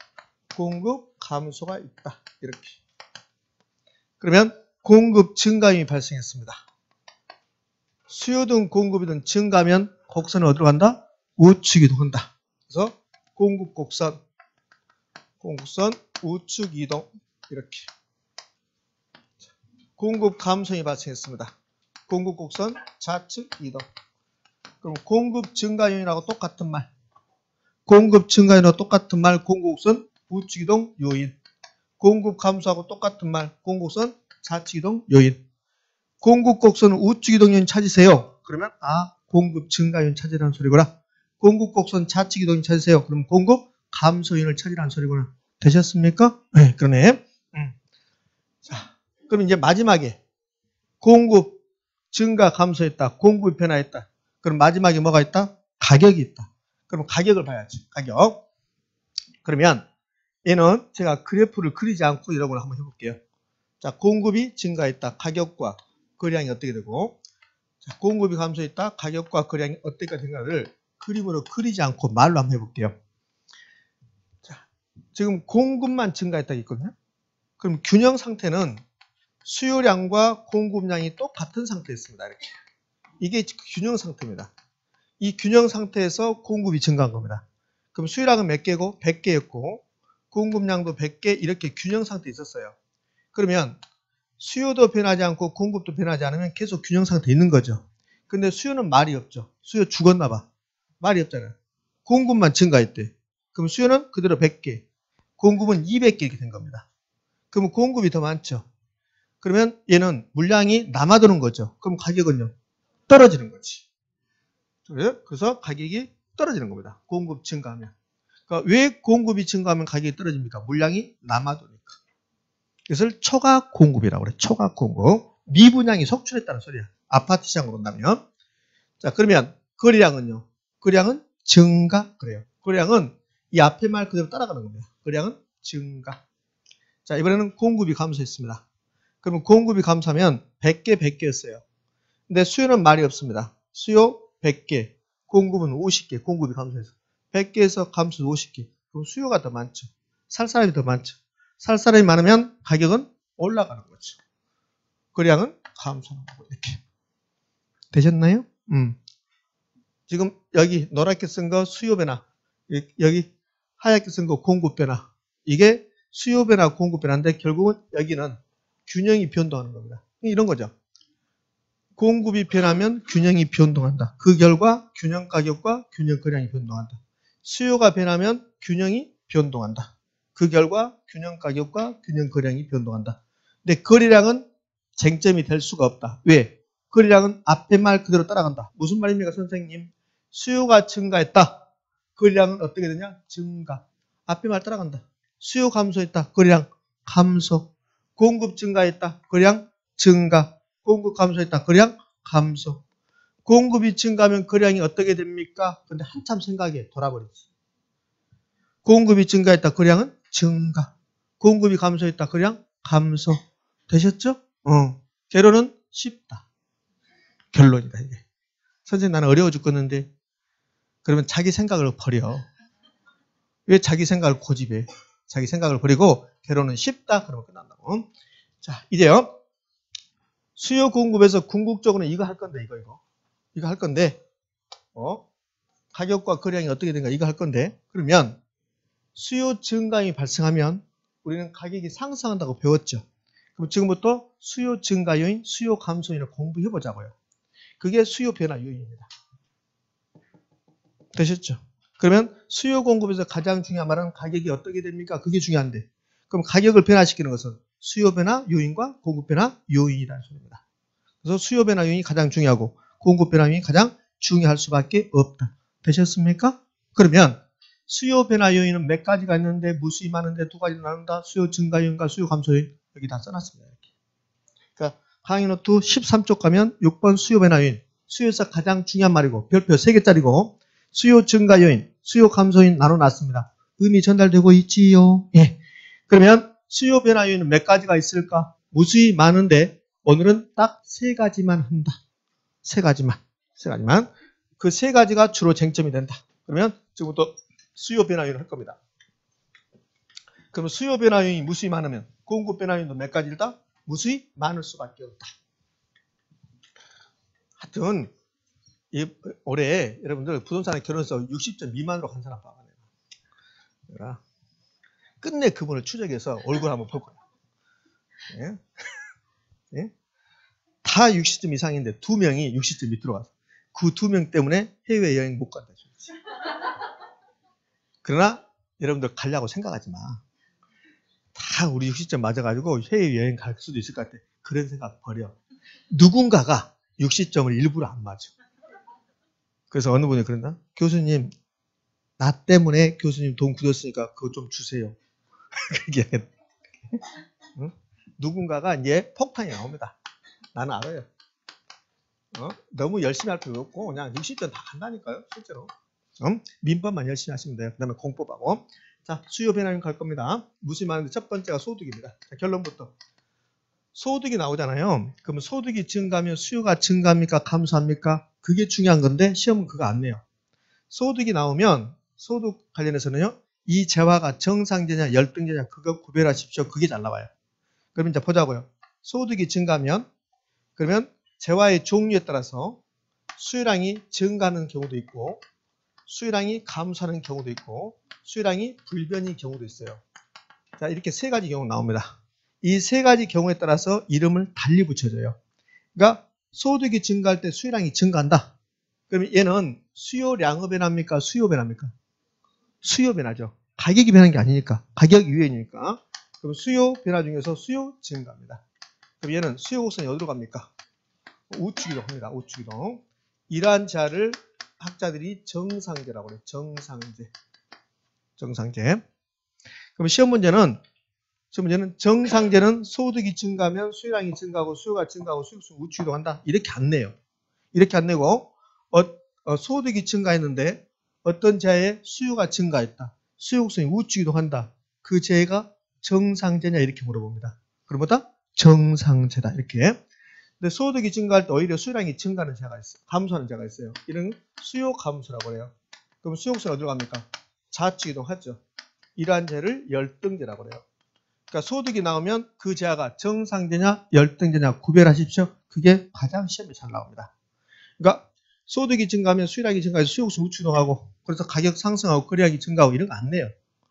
공급 감소가 있다. 이렇게. 그러면 공급 증가율이 발생했습니다. 수요든 공급이든 증가하면 곡선은 어디로 간다? 우측 이동한다. 그래서 공급 곡선 우측 이동 이렇게. 공급 감소이 발생했습니다. 공급 곡선 좌측 이동. 그럼 공급 증가요인하고 똑같은 말. 공급 증가요인하고 똑같은 말 공급 곡선 우측 이동 요인. 공급 감소하고 똑같은 말 공급 곡선 좌측 이동 요인. 공급 곡선 우측 이동 요인 찾으세요. 그러면 공급 증가 요인 찾으라는 소리구나. 공급 곡선 좌측 이동 요인 찾으세요. 그럼 공급 감소 요인을 찾으라는 소리구나. 되셨습니까? 네, 그러네. 자, 그럼 이제 마지막에 공급 증가 감소했다. 공급이 변화했다. 그럼 마지막에 뭐가 있다? 가격이 있다. 그럼 가격을 봐야지. 가격. 그러면 얘는 제가 그래프를 그리지 않고 이런 걸 한번 해볼게요. 자, 공급이 증가했다. 가격과 거래량이 어떻게 되고, 자, 공급이 감소했다. 가격과 거래량이 어떻게 된가를 그림으로 그리지 않고 말로 한번 해볼게요. 자, 지금 공급만 증가했다 있거든요. 그럼 균형 상태는 수요량과 공급량이 똑같은 상태였습니다. 이렇게. 이게 균형 상태입니다. 이 균형 상태에서 공급이 증가한 겁니다. 그럼 수요량은 몇 개고? 100개였고 공급량도 100개 이렇게 균형 상태에 있었어요. 그러면 수요도 변하지 않고 공급도 변하지 않으면 계속 균형 상태에 있는 거죠. 근데 수요는 말이 없죠. 수요 죽었나 봐. 말이 없잖아요. 공급만 증가했대. 그럼 수요는 그대로 100개. 공급은 200개 이렇게 된 겁니다. 그러면 공급이 더 많죠. 그러면 얘는 물량이 남아도는 거죠. 그럼 가격은요? 떨어지는 거지. 그래서 가격이 떨어지는 겁니다. 공급 증가하면. 그러니까 왜 공급이 증가하면 가격이 떨어집니까? 물량이 남아도니까. 이것을 초과 공급이라고 그래. 초과 공급. 미분양이 속출했다는 소리야. 아파트 시장으로 온다면. 자, 그러면 거래량은요? 거래량은 증가. 그래요. 거래량은 이 앞에 말 그대로 따라가는 겁니다. 거래량은 증가. 자, 이번에는 공급이 감소했습니다. 그러면 공급이 감소하면 100개, 100개였어요. 근데 수요는 말이 없습니다. 수요 100개, 공급은 50개, 공급이 감소해서. 100개에서 감소 50개. 그럼 수요가 더 많죠. 살 사람이 더 많죠. 살 사람이 많으면 가격은 올라가는 거죠. 거래량은 감소하는 거고, 이렇게. 되셨나요? 지금 여기 노랗게 쓴 거 수요 변화, 여기 하얗게 쓴 거 공급 변화. 이게 수요 변화, 공급 변화인데 결국은 여기는 균형이 변동하는 겁니다. 이런 거죠. 공급이 변하면 균형이 변동한다. 그 결과 균형 가격과 균형 거래량이 변동한다. 수요가 변하면 균형이 변동한다. 그 결과 균형 가격과 균형 거래량이 변동한다. 근데 거래량은 쟁점이 될 수가 없다. 왜? 거래량은 앞에 말 그대로 따라간다. 무슨 말입니까, 선생님? 수요가 증가했다. 거래량은 어떻게 되냐? 증가. 앞에 말 따라간다. 수요 감소했다. 거래량 감소. 공급 증가했다. 거래량 증가. 공급 감소했다. 거래량 감소. 공급이 증가하면 거래량이 어떻게 됩니까? 근데 한참 생각에 돌아버리지. 공급이 증가했다. 거래량은 증가. 공급이 감소했다. 거래량 감소. 되셨죠? 결론은 쉽다. 결론이다, 이게. 선생님, 나는 어려워 죽겠는데. 그러면 자기 생각을 버려. 왜 자기 생각을 고집해? 자기 생각을 버리고 결론은 쉽다. 그러면 끝난다고. 자, 이제요. 수요 공급에서 궁극적으로는 이거 할 건데, 이거 할 건데, 가격과 거래량이 어떻게 된가 이거 할 건데, 그러면 수요 증가이 발생하면 우리는 가격이 상승한다고 배웠죠. 그럼 지금부터 수요 증가 요인, 수요 감소 요인을 공부해 보자고요. 그게 수요 변화 요인입니다. 되셨죠? 그러면 수요 공급에서 가장 중요한 말은 가격이 어떻게 됩니까? 그게 중요한데. 그럼 가격을 변화시키는 것은 수요 변화 요인과 공급 변화 요인이라는 소리입니다. 그래서 수요 변화 요인이 가장 중요하고 공급 변화 요인이 가장 중요할 수밖에 없다. 되셨습니까? 그러면 수요 변화 요인은 몇 가지가 있는데 무수히 많은데 두 가지로 나눈다. 수요 증가 요인과 수요 감소 요인. 여기 다 써놨습니다. 이렇게. 그러니까 강의 노트 13쪽 가면 6번 수요 변화 요인. 수요에서 가장 중요한 말이고 별표 3개짜리고 수요 증가 요인, 수요 감소 요인 나눠놨습니다. 의미 전달되고 있지요? 예. 그러면 수요 변화 요인은 몇 가지가 있을까? 무수히 많은데 오늘은 딱 3가지만 한다. 3가지만. 그 3가지가 주로 쟁점이 된다. 그러면 지금부터 수요 변화 요인을 할 겁니다. 그러면 수요 변화 요인이 무수히 많으면 공급 변화 요인도 몇 가지다? 무수히 많을 수밖에 없다. 하여튼 올해 여러분들 부동산의 결혼서 60점 미만으로 간 사람 봐봐요. 끝내 그분을 추적해서 얼굴 한번 볼 거야. 예? 예? 다 60점 이상인데 2명이 60점 밑으로 가서 그 2명 때문에 해외여행 못 간다. 그러나 여러분들 가려고 생각하지 마. 다 우리 60점 맞아가지고 해외여행 갈 수도 있을 것 같아. 그런 생각 버려. 누군가가 60점을 일부러 안 맞아. 그래서 어느 분이 그런다? 교수님, 나 때문에 교수님 돈 굳었으니까 그거 좀 주세요. 응? 누군가가 이제 폭탄이 나옵니다. 나는 알아요. 너무 열심히 할 필요 없고 그냥 60점 다 간다니까요. 실제로. 민법만 열심히 하시면 돼요. 그 다음에 공법하고. 자, 수요 변화율 갈 겁니다. 무슨 말인데 첫 번째가 소득입니다. 자, 결론부터. 소득이 나오잖아요. 그러면 소득이 증가하면 수요가 증가합니까? 감소합니까? 그게 중요한 건데 시험은 그거 안 내요. 소득이 나오면 소득 관련해서는요. 이 재화가 정상제냐 열등제냐 그거 구별하십시오. 그게 잘 나와요. 그러면 이제 보자고요. 소득이 증가하면 그러면 재화의 종류에 따라서 수요량이 증가하는 경우도 있고 수요량이 감소하는 경우도 있고 수요량이 불변인 경우도 있어요. 자, 이렇게 3가지 경우 나옵니다. 이 3가지 경우에 따라서 이름을 달리 붙여줘요. 그러니까 소득이 증가할 때 수요량이 증가한다. 그러면 얘는 수요량의 변화입니까? 수요 변화입니까? 수요 변화죠. 가격이 변한 게 아니니까. 가격 유연이니까. 그럼 수요 변화 중에서 수요 증가입니다. 그럼 얘는 수요 곡선이 어디로 갑니까? 우측으로 갑니다. 우측으로. 이러한 자를 학자들이 정상제라고 해요. 정상제. 그럼 시험 문제는 정상제는 소득이 증가하면 수요량이 증가하고 수요가 증가하고 수익성 우측으로 간다. 이렇게 안 내요. 이렇게 안 내고 소득이 증가했는데 어떤 재화의 수요가 증가했다. 수요곡선이 우측으로 간다. 그 재가 정상제냐 이렇게 물어봅니다. 그럼 뭐다? 정상제다. 이렇게. 근데 소득이 증가할 때 오히려 수요량이 증가하는 재가 있어요. 감소하는 재가 있어요. 이런 수요 감소라고 해요. 그럼 수요곡선이 어디로 갑니까? 좌측 이동하죠. 이러한 재를 열등제라고 해요. 그러니까 소득이 나오면 그 재화가 정상제냐 열등제냐 구별하십시오. 그게 가장 시험에 잘 나옵니다. 그러니까 소득이 증가하면 수요량이 증가해서 수요곡선 우측 이동하고 그래서 가격 상승하고 거래량이 증가하고 이런 거 안 내요.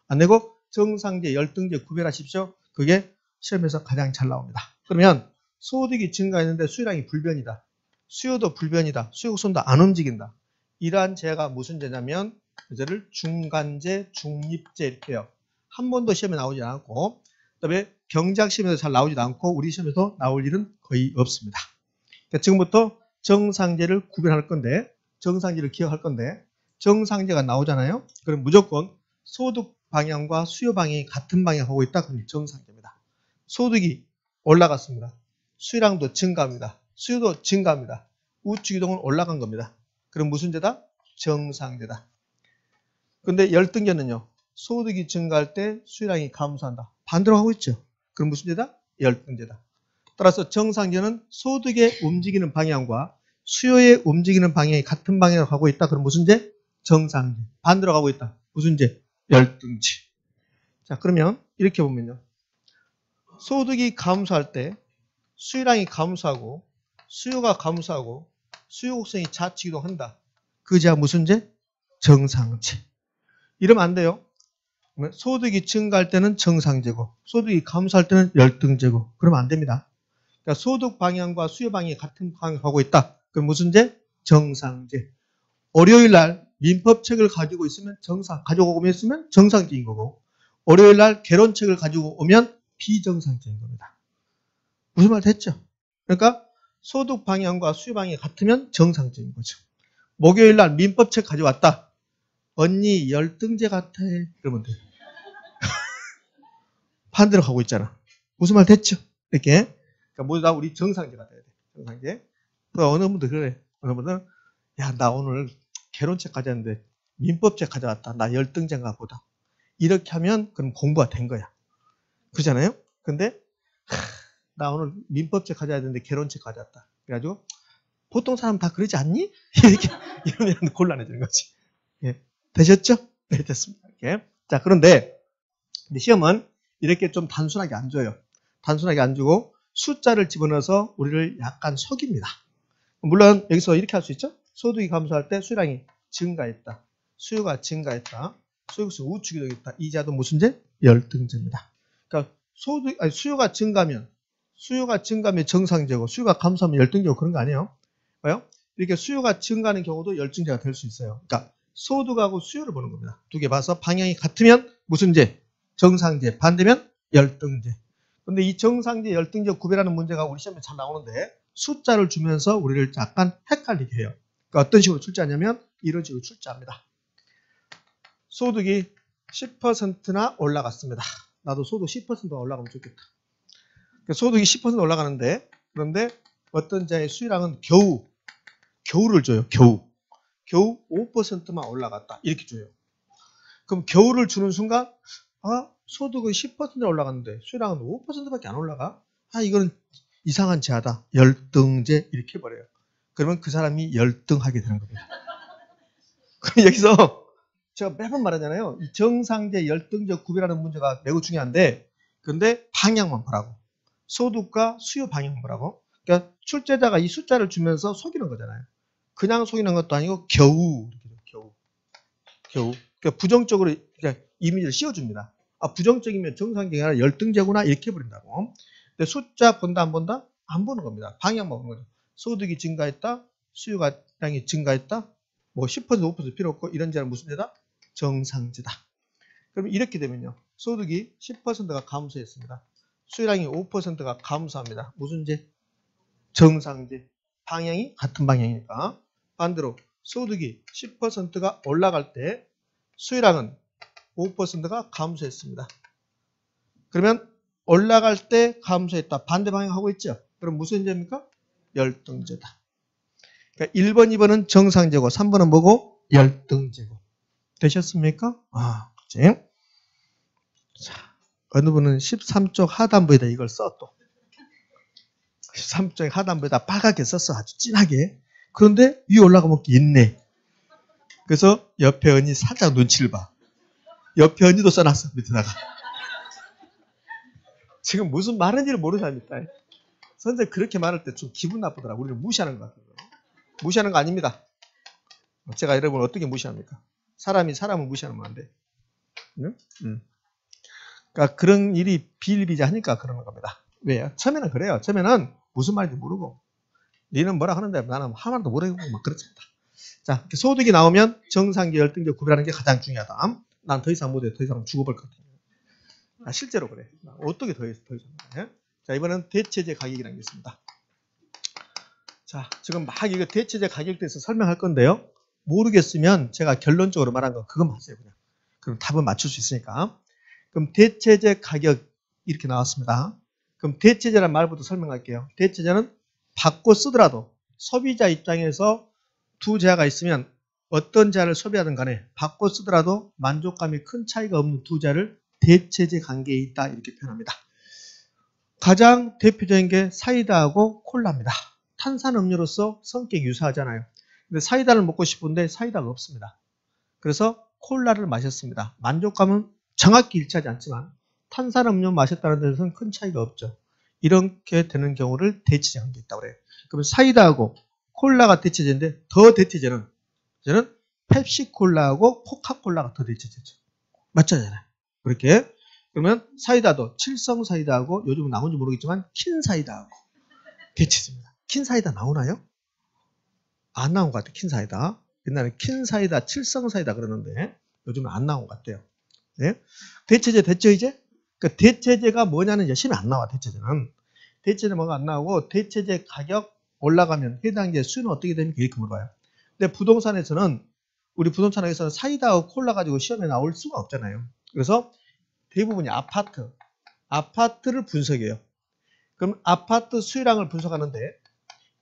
안 내고 정상제 열등제 구별하십시오. 그게 시험에서 가장 잘 나옵니다. 그러면 소득이 증가했는데 수요량이 불변이다. 수요도 불변이다. 수요곡선도 안 움직인다. 이러한 재가 무슨 재냐면 이제를 중간재, 중립재 이렇게 해요. 한 번도 시험에 나오지 않았고 그다음에 병작 시험에서 잘 나오지도 않고 우리 시험에서 나올 일은 거의 없습니다. 그러니까 지금부터 정상제를 구별할 건데 정상제를 기억할 건데 정상제가 나오잖아요. 그럼 무조건 소득 방향과 수요 방향이 같은 방향 하고 있다. 그럼 정상제입니다. 소득이 올라갔습니다. 수요량도 증가합니다. 수요도 증가합니다. 우측 이동은 올라간 겁니다. 그럼 무슨 제다? 정상제다. 근데 열등제는요. 소득이 증가할 때 수요량이 감소한다. 반대로 하고 있죠. 그럼 무슨 제다? 열등제다. 따라서 정상제는 소득의 움직이는 방향과 수요의 움직이는 방향이 같은 방향으로 가고 있다. 그럼 무슨 제? 정상제. 반대로 가고 있다. 무슨 제? 열등제. 자, 그러면 이렇게 보면요. 소득이 감소할 때 수요량이 감소하고 수요가 감소하고 수요 곡선이 좌측 이동한다. 그 제가 무슨 제? 정상제. 이러면 안 돼요. 소득이 증가할 때는 정상제고 소득이 감소할 때는 열등제고 그러면 안 됩니다. 그러니까 소득 방향과 수요 방향이 같은 방향을 가고 있다. 그럼 무슨 제? 정상제. 월요일 날 민법책을 가지고 있으면 가지고 오면 있으면 정상제인 거고 월요일 날 개론책을 가지고 오면 비정상제인 겁니다. 무슨 말 됐죠? 그러니까 소득 방향과 수요 방향이 같으면 정상제인 거죠. 목요일 날 민법책 가져왔다. 언니 열등제 같아. 그러면 돼요. 반대로 가고 있잖아. 무슨 말 됐죠? 이렇게. 그러니까 모두 다 우리 정상제가 돼야 돼. 정상제. 또 어느 분들 그래. 어느 분들은 야, 나 오늘 개론책 가져왔는데 민법책 가져왔다. 나 열등제인가 보다. 이렇게 하면 그럼 공부가 된 거야. 그러잖아요? 근데 나 오늘 민법책 가져야 되는데 개론책 가져왔다. 그래가지고 보통 사람 다 그러지 않니? 이렇게 이러면 곤란해지는 거지. 예. 되셨죠? 네, 됐습니다. 이렇게. 자, 그런데 시험은 이렇게 좀 단순하게 안 줘요. 단순하게 안 주고 숫자를 집어넣어서 우리를 약간 속입니다. 물론 여기서 이렇게 할 수 있죠? 소득이 감소할 때 수요량이 증가했다. 수요가 증가했다. 수요가 우측이 되겠다. 이 자도 무슨 제? 열등제입니다. 그러니까 수요가 증가하면 정상제고 수요가 감소하면 열등제고 그런 거 아니에요? 봐요? 이렇게 수요가 증가하는 경우도 열등제가 될 수 있어요. 그러니까 소득하고 수요를 보는 겁니다. 두 개 봐서 방향이 같으면 무슨 제? 정상제. 반대면 열등제. 근데 이 정상제, 열등제 구별하는 문제가 우리 시험에 잘 나오는데 숫자를 주면서 우리를 약간 헷갈리게 해요. 그러니까 어떤 식으로 출제하냐면 이런 식으로 출제합니다. 소득이 10%나 올라갔습니다. 나도 소득 10%가 올라가면 좋겠다. 그러니까 소득이 10% 올라가는데 그런데 어떤 자의 수요량은 겨우를 줘요. 겨우 5%만 올라갔다. 이렇게 줘요. 그럼 겨우를 주는 순간 소득은 10% 올라갔는데 수요량은 5%밖에 안 올라가? 이거는 이상한 제하다. 열등제 이렇게 해버려요. 그러면 그 사람이 열등하게 되는 겁니다. 그럼 여기서 제가 매번 말하잖아요. 이 정상제, 열등제 구별하는 문제가 매우 중요한데 근데 방향만 보라고. 소득과 수요 방향만 보라고. 그러니까 출제자가 이 숫자를 주면서 속이는 거잖아요. 그냥 속이는 것도 아니고 겨우. 그러니까 부정적으로 그냥 이미지를 씌워줍니다. 부정적이면 정상제가 아니라 열등제구나 이렇게 해버린다고. 근데 숫자 본다 안 본다? 안 보는 겁니다. 방향만 보는 거죠. 소득이 증가했다. 수요량이 증가했다. 뭐 10% 5% 필요 없고 이런 제는 무슨 제다? 정상제다. 그럼 이렇게 되면요. 소득이 10%가 감소했습니다. 수요량이 5%가 감소합니다. 무슨 제? 정상제. 방향이 같은 방향이니까. 반대로 소득이 10%가 올라갈 때 수요량은 5%가 감소했습니다. 그러면 올라갈 때 감소했다. 반대 방향 하고 있죠. 그럼 무슨 제입니까? 열등제다. 그러니까 1번, 2번은 정상제고 3번은 뭐고? 열등제고. 되셨습니까? 그치? 자, 어느 분은 13쪽 하단부에다 이걸 써 또. 13쪽 하단부에다 빨갛게 썼어. 아주 진하게. 그런데 위에 올라가면 있네. 그래서 옆에 언니 살짝 눈치를 봐. 옆에 언니도 써놨어. 밑에다가. 지금 무슨 말하는지를 모르답니다. 선생님 그렇게 말할 때 좀 기분 나쁘더라고. 우리를 무시하는 것 같아요. 무시하는 거 아닙니다. 제가 여러분 어떻게 무시합니까? 사람이 사람을 무시하면 안 돼. 그러니까 그런 일이 비일비재하니까 그러는 겁니다. 왜요? 처음에는 그래요. 처음에는 무슨 말인지 모르고 니는 뭐라 하는데 나는 하나도 모르고 막 그렇습니다. 자, 소득이 나오면 정상계, 열등제 구별하는 게 가장 중요하다. 난 더 이상 못해. 더 이상 죽어볼 것 같아요. 실제로 그래. 어떻게 더해졌나요? 자, 이번엔 대체제 가격이라는 게 있습니다. 자, 지금 막 이거 대체제 가격에 대해서 설명할 건데요. 모르겠으면 제가 결론적으로 말한 거 그것만 하세요, 그냥. 그럼 답은 맞출 수 있으니까. 그럼 대체제 가격 이렇게 나왔습니다. 그럼 대체제란 말부터 설명할게요. 대체제는 바꿔 쓰더라도 소비자 입장에서 두 제화가 있으면 어떤 제화를 소비하든 간에 바꿔 쓰더라도 만족감이 큰 차이가 없는 두 제화를 대체제 관계에 있다 이렇게 표현합니다. 가장 대표적인 게 사이다하고 콜라입니다. 탄산음료로서 성격이 유사하잖아요. 근데 사이다를 먹고 싶은데 사이다가 없습니다. 그래서 콜라를 마셨습니다. 만족감은 정확히 일치하지 않지만 탄산음료 마셨다는 데서는 큰 차이가 없죠. 이렇게 되는 경우를 대체제 관계에 있다고 그래요. 그러면 사이다하고 콜라가 대체제인데 더 대체제는 저는 펩시콜라하고 코카콜라가 더 대체제죠. 맞잖아요. 그렇게 그러면 사이다도 칠성 사이다하고 요즘은 나온지 모르겠지만 킨 사이다하고 대체제입니다. 킨 사이다 나오나요? 안 나온 것 같아요. 킨 사이다. 옛날에 킨 사이다, 칠성 사이다 그러는데 요즘은 안 나온 것 같아요. 네? 대체제 됐죠 이제? 그 대체제가 뭐냐는 이제 시험에 안 나와. 대체제는 뭐가 안 나오고 대체제 가격 올라가면 해당 이제 수요는 어떻게 됩니까? 이렇게 물어봐요. 근데 부동산에서는 우리 부동산에서는 사이다하고 콜라 가지고 시험에 나올 수가 없잖아요. 그래서 대부분이 아파트를 분석해요. 그럼 아파트 수요량을 분석하는데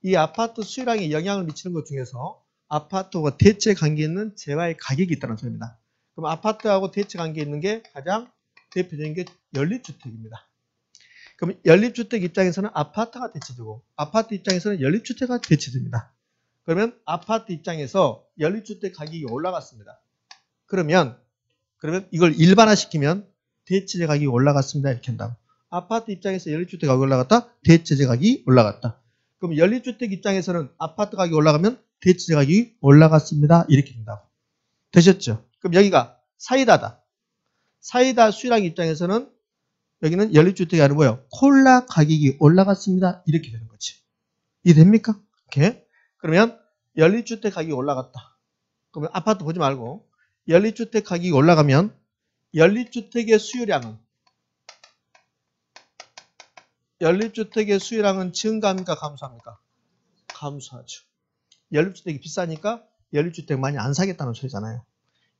이 아파트 수요량에 영향을 미치는 것 중에서 아파트와 대체 관계에 있는 재화의 가격이 있다는 소리입니다. 그럼 아파트하고 대체 관계에 있는 게 가장 대표적인 게 연립주택입니다. 그럼 연립주택 입장에서는 아파트가 대체제고 아파트 입장에서는 연립주택가 대체제입니다. 그러면 아파트 입장에서 연립주택 가격이 올라갔습니다. 그러면 이걸 일반화시키면 대체제 가격이 올라갔습니다. 이렇게 한다고. 아파트 입장에서 연립주택 가격이 올라갔다. 대체제 가격이 올라갔다. 그럼 연립주택 입장에서는 아파트 가격이 올라가면 대체제 가격이 올라갔습니다. 이렇게 된다고. 되셨죠? 그럼 여기가 사이다다. 사이다 수요량 입장에서는 여기는 연립주택이 아니고 뭐예요? 콜라 가격이 올라갔습니다. 이렇게 되는 거지. 이해됩니까? 이렇게. 그러면 연립주택 가격이 올라갔다. 그러면 아파트 보지 말고 연립주택 가격이 올라가면 연립주택의 수요량은 증가합니까? 감소합니까? 감소하죠. 연립주택이 비싸니까 연립주택 많이 안 사겠다는 소리잖아요.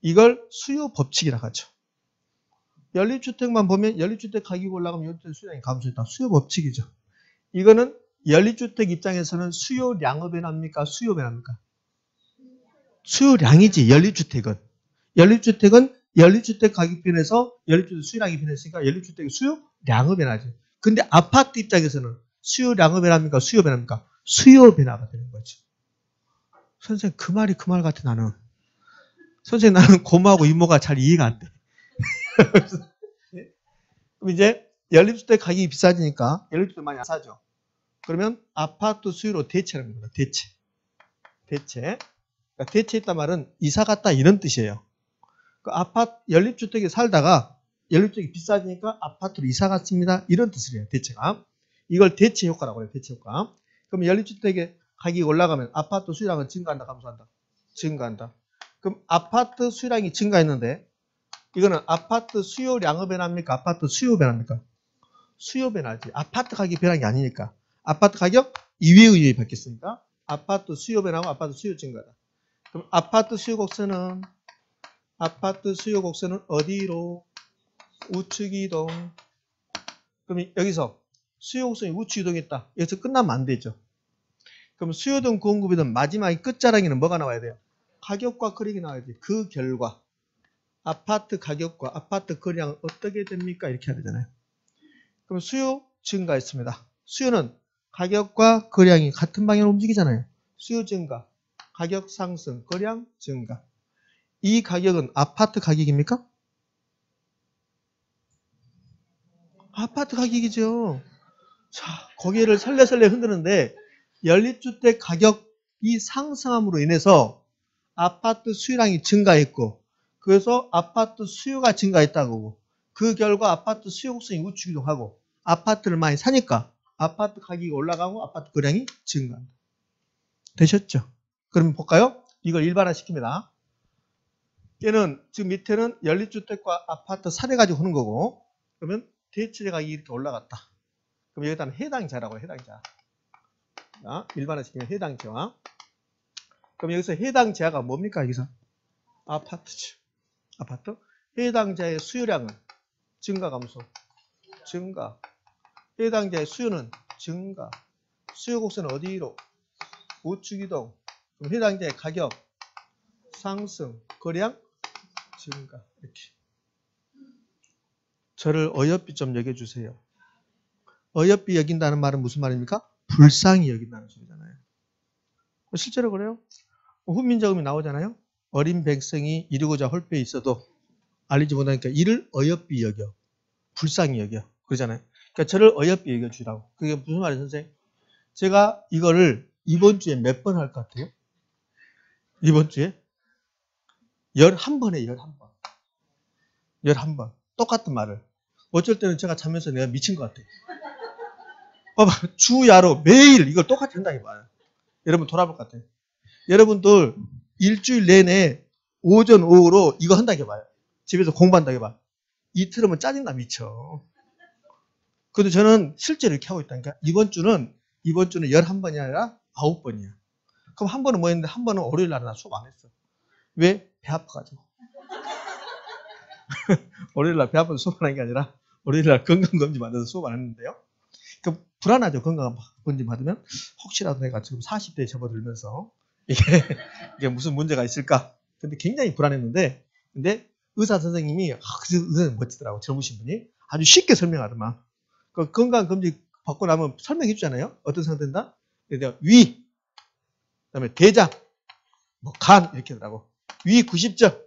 이걸 수요 법칙이라고 하죠. 연립주택만 보면 연립주택 가격이 올라가면 연립주택 수요량이 감소했다. 수요 법칙이죠. 이거는 연립주택 입장에서는 수요량의 변화입니까? 수요 변화입니까? 수요량이지. 연립주택은 연립주택 가격 변해서 연립주택 수요량이 변했으니까 연립주택의 수요량의 변화지. 근데 아파트 입장에서는 수요량의 변화입니까? 수요 변화입니까? 수요 변화가 되는 거지. 선생님 그 말이 그 말 같아 나는. 선생님 나는 고모하고 이모가 잘 이해가 안 돼. 그럼 이제 연립주택 가격이 비싸지니까 연립주택 많이 안 사죠. 그러면 아파트 수요로 대체하는 겁니다. 대체. 그러니까 대체했단 말은 이사 갔다 이런 뜻이에요. 그 연립주택에 살다가 연립주택이 비싸지니까 아파트로 이사 갔습니다. 이런 뜻을 해요. 대체가. 이걸 대체 효과라고 해요. 대체 효과. 그럼 연립주택의 가격이 올라가면 아파트 수요량은 증가한다, 감소한다? 증가한다. 그럼 아파트 수요량이 증가했는데 이거는 아파트 수요량의 변화입니까? 아파트 수요 변화입니까? 수요 변화지. 아파트 가격이 변한 게 아니니까. 아파트 가격 이외에 의해 바뀌었으니까 아파트 수요 변화고 아파트 수요 증가다. 그럼 아파트 수요 곡선은 어디로? 우측 이동. 그럼 여기서 수요 곡선이 우측 이동했다. 여기서 끝나면 안 되죠. 그럼 수요든 공급이든 마지막에 끝자락에는 뭐가 나와야 돼요? 가격과 거래량이 나와야 돼요. 그 결과 아파트 가격과 아파트 거래량은 어떻게 됩니까? 이렇게 해야 되잖아요. 그럼 수요 증가했습니다. 수요는 가격과 거래량이 같은 방향으로 움직이잖아요. 수요 증가, 가격 상승, 거래량 증가. 이 가격은 아파트 가격입니까? 아파트 가격이죠. 자, 고개를 설레설레 흔드는데 연립주택 가격이 상승함으로 인해서 아파트 수요량이 증가했고 그래서 아파트 수요가 증가했다고 그 결과 아파트 수요 곡선이 우측 이동하고 아파트를 많이 사니까 아파트 가격이 올라가고 아파트 거래량이 증가한다. 되셨죠? 그럼 볼까요? 이걸 일반화시킵니다. 얘는 지금 밑에는 연립주택과 아파트 사례 가지고 하는 거고 그러면 대체재 가격이 이렇게 올라갔다. 그럼 여기다는 해당자라고 해요. 해당자. 일반화시키면 해당자. 그럼 여기서 해당자가 뭡니까? 여기서 아파트죠. 아파트. 해당자의 수요량은 증가 감소. 증가. 해당자의 수요는 증가. 수요 곡선은 어디로? 우측 이동. 그럼 해당자의 가격 상승. 거래량 증가. 이렇게. 저를 어여삐 좀 여겨주세요. 어여삐 여긴다는 말은 무슨 말입니까? 불쌍히 여긴다는 소리잖아요. 실제로 그래요. 훈민정음이 나오잖아요. 어린 백성이 이루고자 할 배 있어도 알리지 못하니까 이를 어여삐 여겨. 불쌍히 여겨. 그러잖아요. 그러니까 저를 어여삐 여겨주라고. 그게 무슨 말이에요, 선생님? 제가 이거를 이번 주에 몇 번 할 것 같아요? 이번 주에? 11번에 11번. 11번. 똑같은 말을. 어쩔 때는 제가 자면서 내가 미친 것 같아요. 봐봐. 주야로 매일 이걸 똑같이 한다고 봐요. 여러분 돌아볼 것 같아요. 여러분들 일주일 내내 오전, 오후로 이거 한다고 봐요. 집에서 공부한다고 봐. 이틀이면 짜증나 미쳐. 그래도 저는 실제로 이렇게 하고 있다니까. 이번 주는 11번이 아니라 9번이야. 그럼 한 번은 뭐 했는데 한 번은 월요일 날은 나 수업 안 했어. 왜? 배 아파가지고. 월요일 날 배 아파서 수업 안 한 게 아니라 월요일 날 건강검진 받아서 수업 안 했는데요. 그 불안하죠. 건강검진 받으면 혹시라도 내가 지금 40대에 접어들면서 이게 무슨 문제가 있을까. 근데 굉장히 불안했는데 근데 의사 선생님이 그 의사는 멋지더라고. 젊으신 분이 아주 쉽게 설명하더만. 그 건강검진 받고 나면 설명해 주잖아요. 어떤 상태인다? 위, 그다음에 대장, 뭐 간 이렇게 하더라고. 위 90점,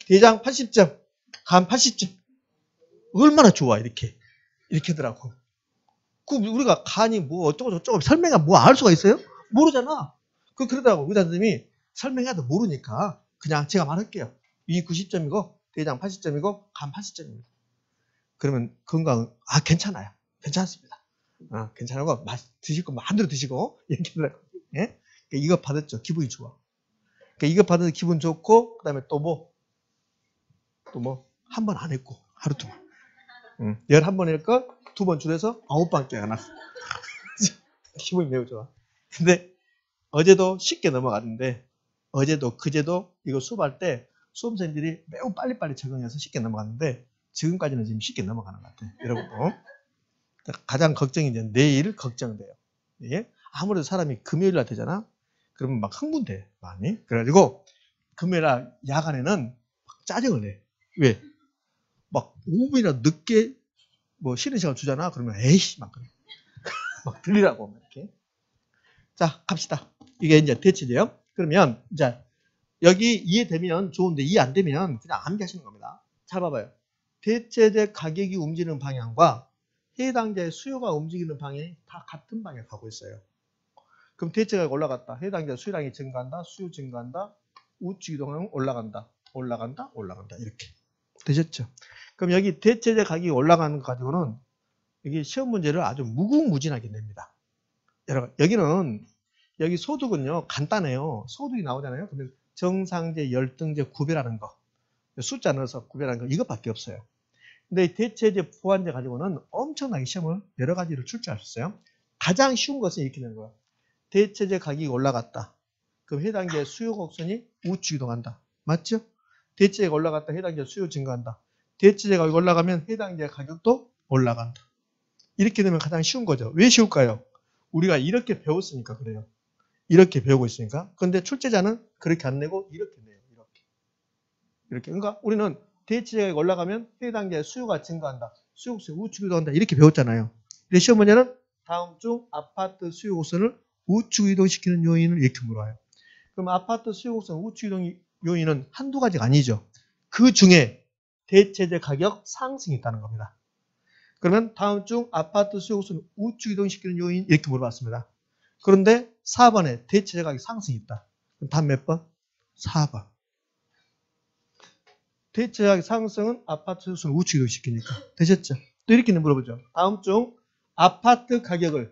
대장 80점, 간 80점. 얼마나 좋아 이렇게 하더라고. 그 우리가 간이 뭐 어쩌고 저쩌고 설명하 뭐 알 수가 있어요? 모르잖아. 그러더라고. 의사 선생님이 설명해도 모르니까 그냥 제가 말할게요. 위 90점이고 대장 80점이고 간 80점입니다. 그러면 건강 괜찮아요. 괜찮습니다. 괜찮고 드실 거 마음대로 드시고 이렇게 하더라고. 예? 그러니까 이거 받았죠. 기분이 좋아. 그러니까 이거 받아서 기분 좋고 그다음에 또 뭐 한 번 안 했고 하루 동안 11번 할 거 2번 줄여서 9번께 안 왔어. 기분이 매우 좋아. 근데 어제도 쉽게 넘어갔는데 어제도 그제도 이거 수업할 때 수험생들이 매우 빨리빨리 적응해서 쉽게 넘어갔는데 지금까지는 지금 쉽게 넘어가는 것 같아요. 여러분도. 가장 걱정이 이제 내일 걱정돼요. 예? 아무래도 사람이 금요일 날 되잖아. 그러면 막 흥분돼 많이. 그래가지고 금요일 날 야간에는 막 짜증을 내. 왜? 막 5분이나 늦게 뭐 쉬는 시간 주잖아. 그러면 에이씨 막 그래. 막 들리라고 이렇게. 자 갑시다. 이게 이제 대체제요. 그러면 이제 여기 이해되면 좋은데 이해 안 되면 그냥 암기하시는 겁니다. 잘 봐봐요. 대체제 가격이 움직이는 방향과 해당자의 수요가 움직이는 방향이 다 같은 방향에 가고 있어요. 그럼 대체가 올라갔다. 해당자 수요량이 증가한다. 수요 증가한다. 우측 이동하면 올라간다. 올라간다. 올라간다. 이렇게. 되셨죠? 그럼 여기 대체제 가격이 올라가는 거 가지고는 여기 시험 문제를 아주 무궁무진하게 냅니다. 여러분, 여기 소득은요, 간단해요. 소득이 나오잖아요. 그러면 정상제, 열등제 구별하는 거. 숫자 넣어서 구별하는 거. 이것밖에 없어요. 근데 대체제, 보완제 가지고는 엄청나게 시험을 여러 가지를 출제할 수 있어요. 가장 쉬운 것은 이렇게 되는 거예요. 대체제 가격이 올라갔다. 그럼 해당제 수요 곡선이 우측 이동한다. 맞죠? 대체제가 올라갔다. 해당제 수요 증가한다. 대체제 가격이 올라가면 해당제 가격도 올라간다. 이렇게 되면 가장 쉬운 거죠. 왜 쉬울까요? 우리가 이렇게 배웠으니까 그래요. 이렇게 배우고 있으니까. 그런데 출제자는 그렇게 안 내고 이렇게 내요. 이렇게. 그러니까 우리는 대체제가 올라가면 해당제 수요가 증가한다. 수요 곡선이 우측 이동한다. 이렇게 배웠잖아요. 근데 시험 문제는 다음 중 아파트 수요 곡선을 우측 이동시키는 요인을 이렇게 물어요. 그럼 아파트 수요 곡선 우측 이동 요인은 한두 가지가 아니죠. 그 중에 대체제 가격 상승이 있다는 겁니다. 그러면 다음 중 아파트 수요 곡선 우측 이동시키는 요인 이렇게 물어봤습니다. 그런데 4번에 대체제 가격 상승이 있다. 그럼 답 몇 번? 4번. 대체제 가격 상승은 아파트 수요 곡선 우측 이동시키니까. 되셨죠? 또 이렇게 물어보죠. 다음 중 아파트 가격을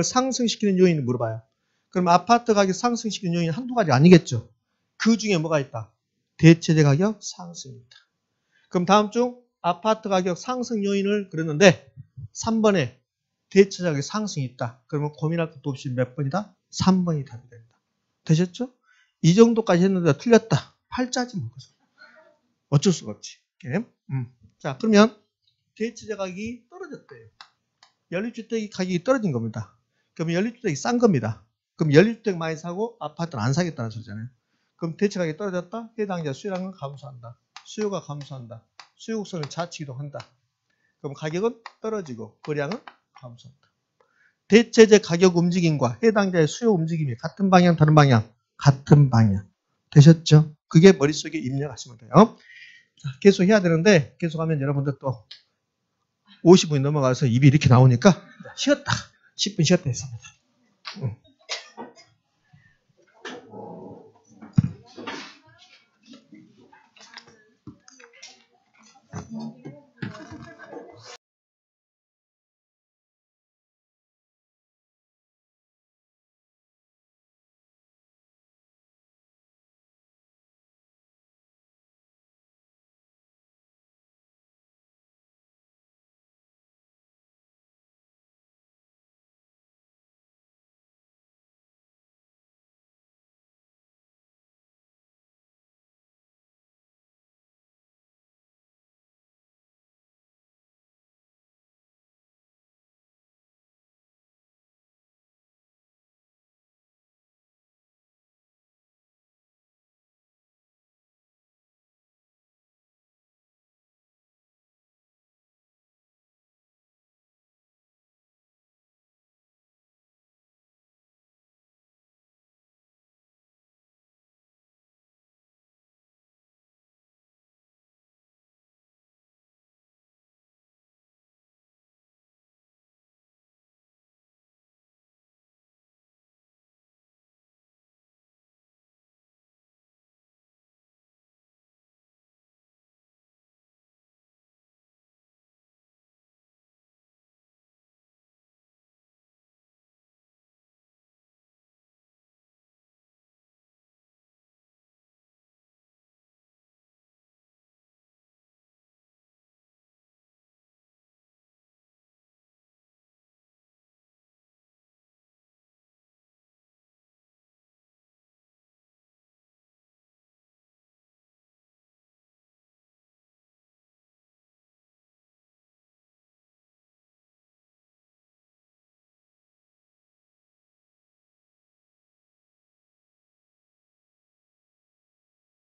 상승시키는 요인을 물어봐요. 그럼 아파트 가격 상승시키는 요인은 한두 가지 아니겠죠. 그 중에 뭐가 있다? 대체제 가격 상승입니다. 그럼 다음 중 아파트 가격 상승 요인을 그렸는데 3번에 대체적인 상승이 있다. 그러면 고민할 것도 없이 몇 번이다? 3번이 답이 된다. 되셨죠? 이 정도까지 했는데 틀렸다. 팔자지 뭐. 어쩔 수가 없지. 자, 그러면 대체적 가격이 떨어졌대요. 연립주택 가격이 떨어진 겁니다. 그럼 연립주택이 싼 겁니다. 그럼 연립주택 많이 사고 아파트는 안 사겠다는 소리잖아요. 그럼 대체 가격이 떨어졌다? 해당자 수요량은 감소한다. 수요가 감소한다. 수요 곡선을 좌측 이동한다. 그럼 가격은 떨어지고 거량은 감소한다. 대체적 가격 움직임과 해당자의 수요 움직임이 같은 방향, 다른 방향? 같은 방향. 되셨죠? 그게 머릿속에 입력하시면 돼요. 자, 계속 해야 되는데 계속하면 여러분들 또 50분이 넘어가서 입이 이렇게 나오니까 쉬었다. 10분 쉬었다 했습니다.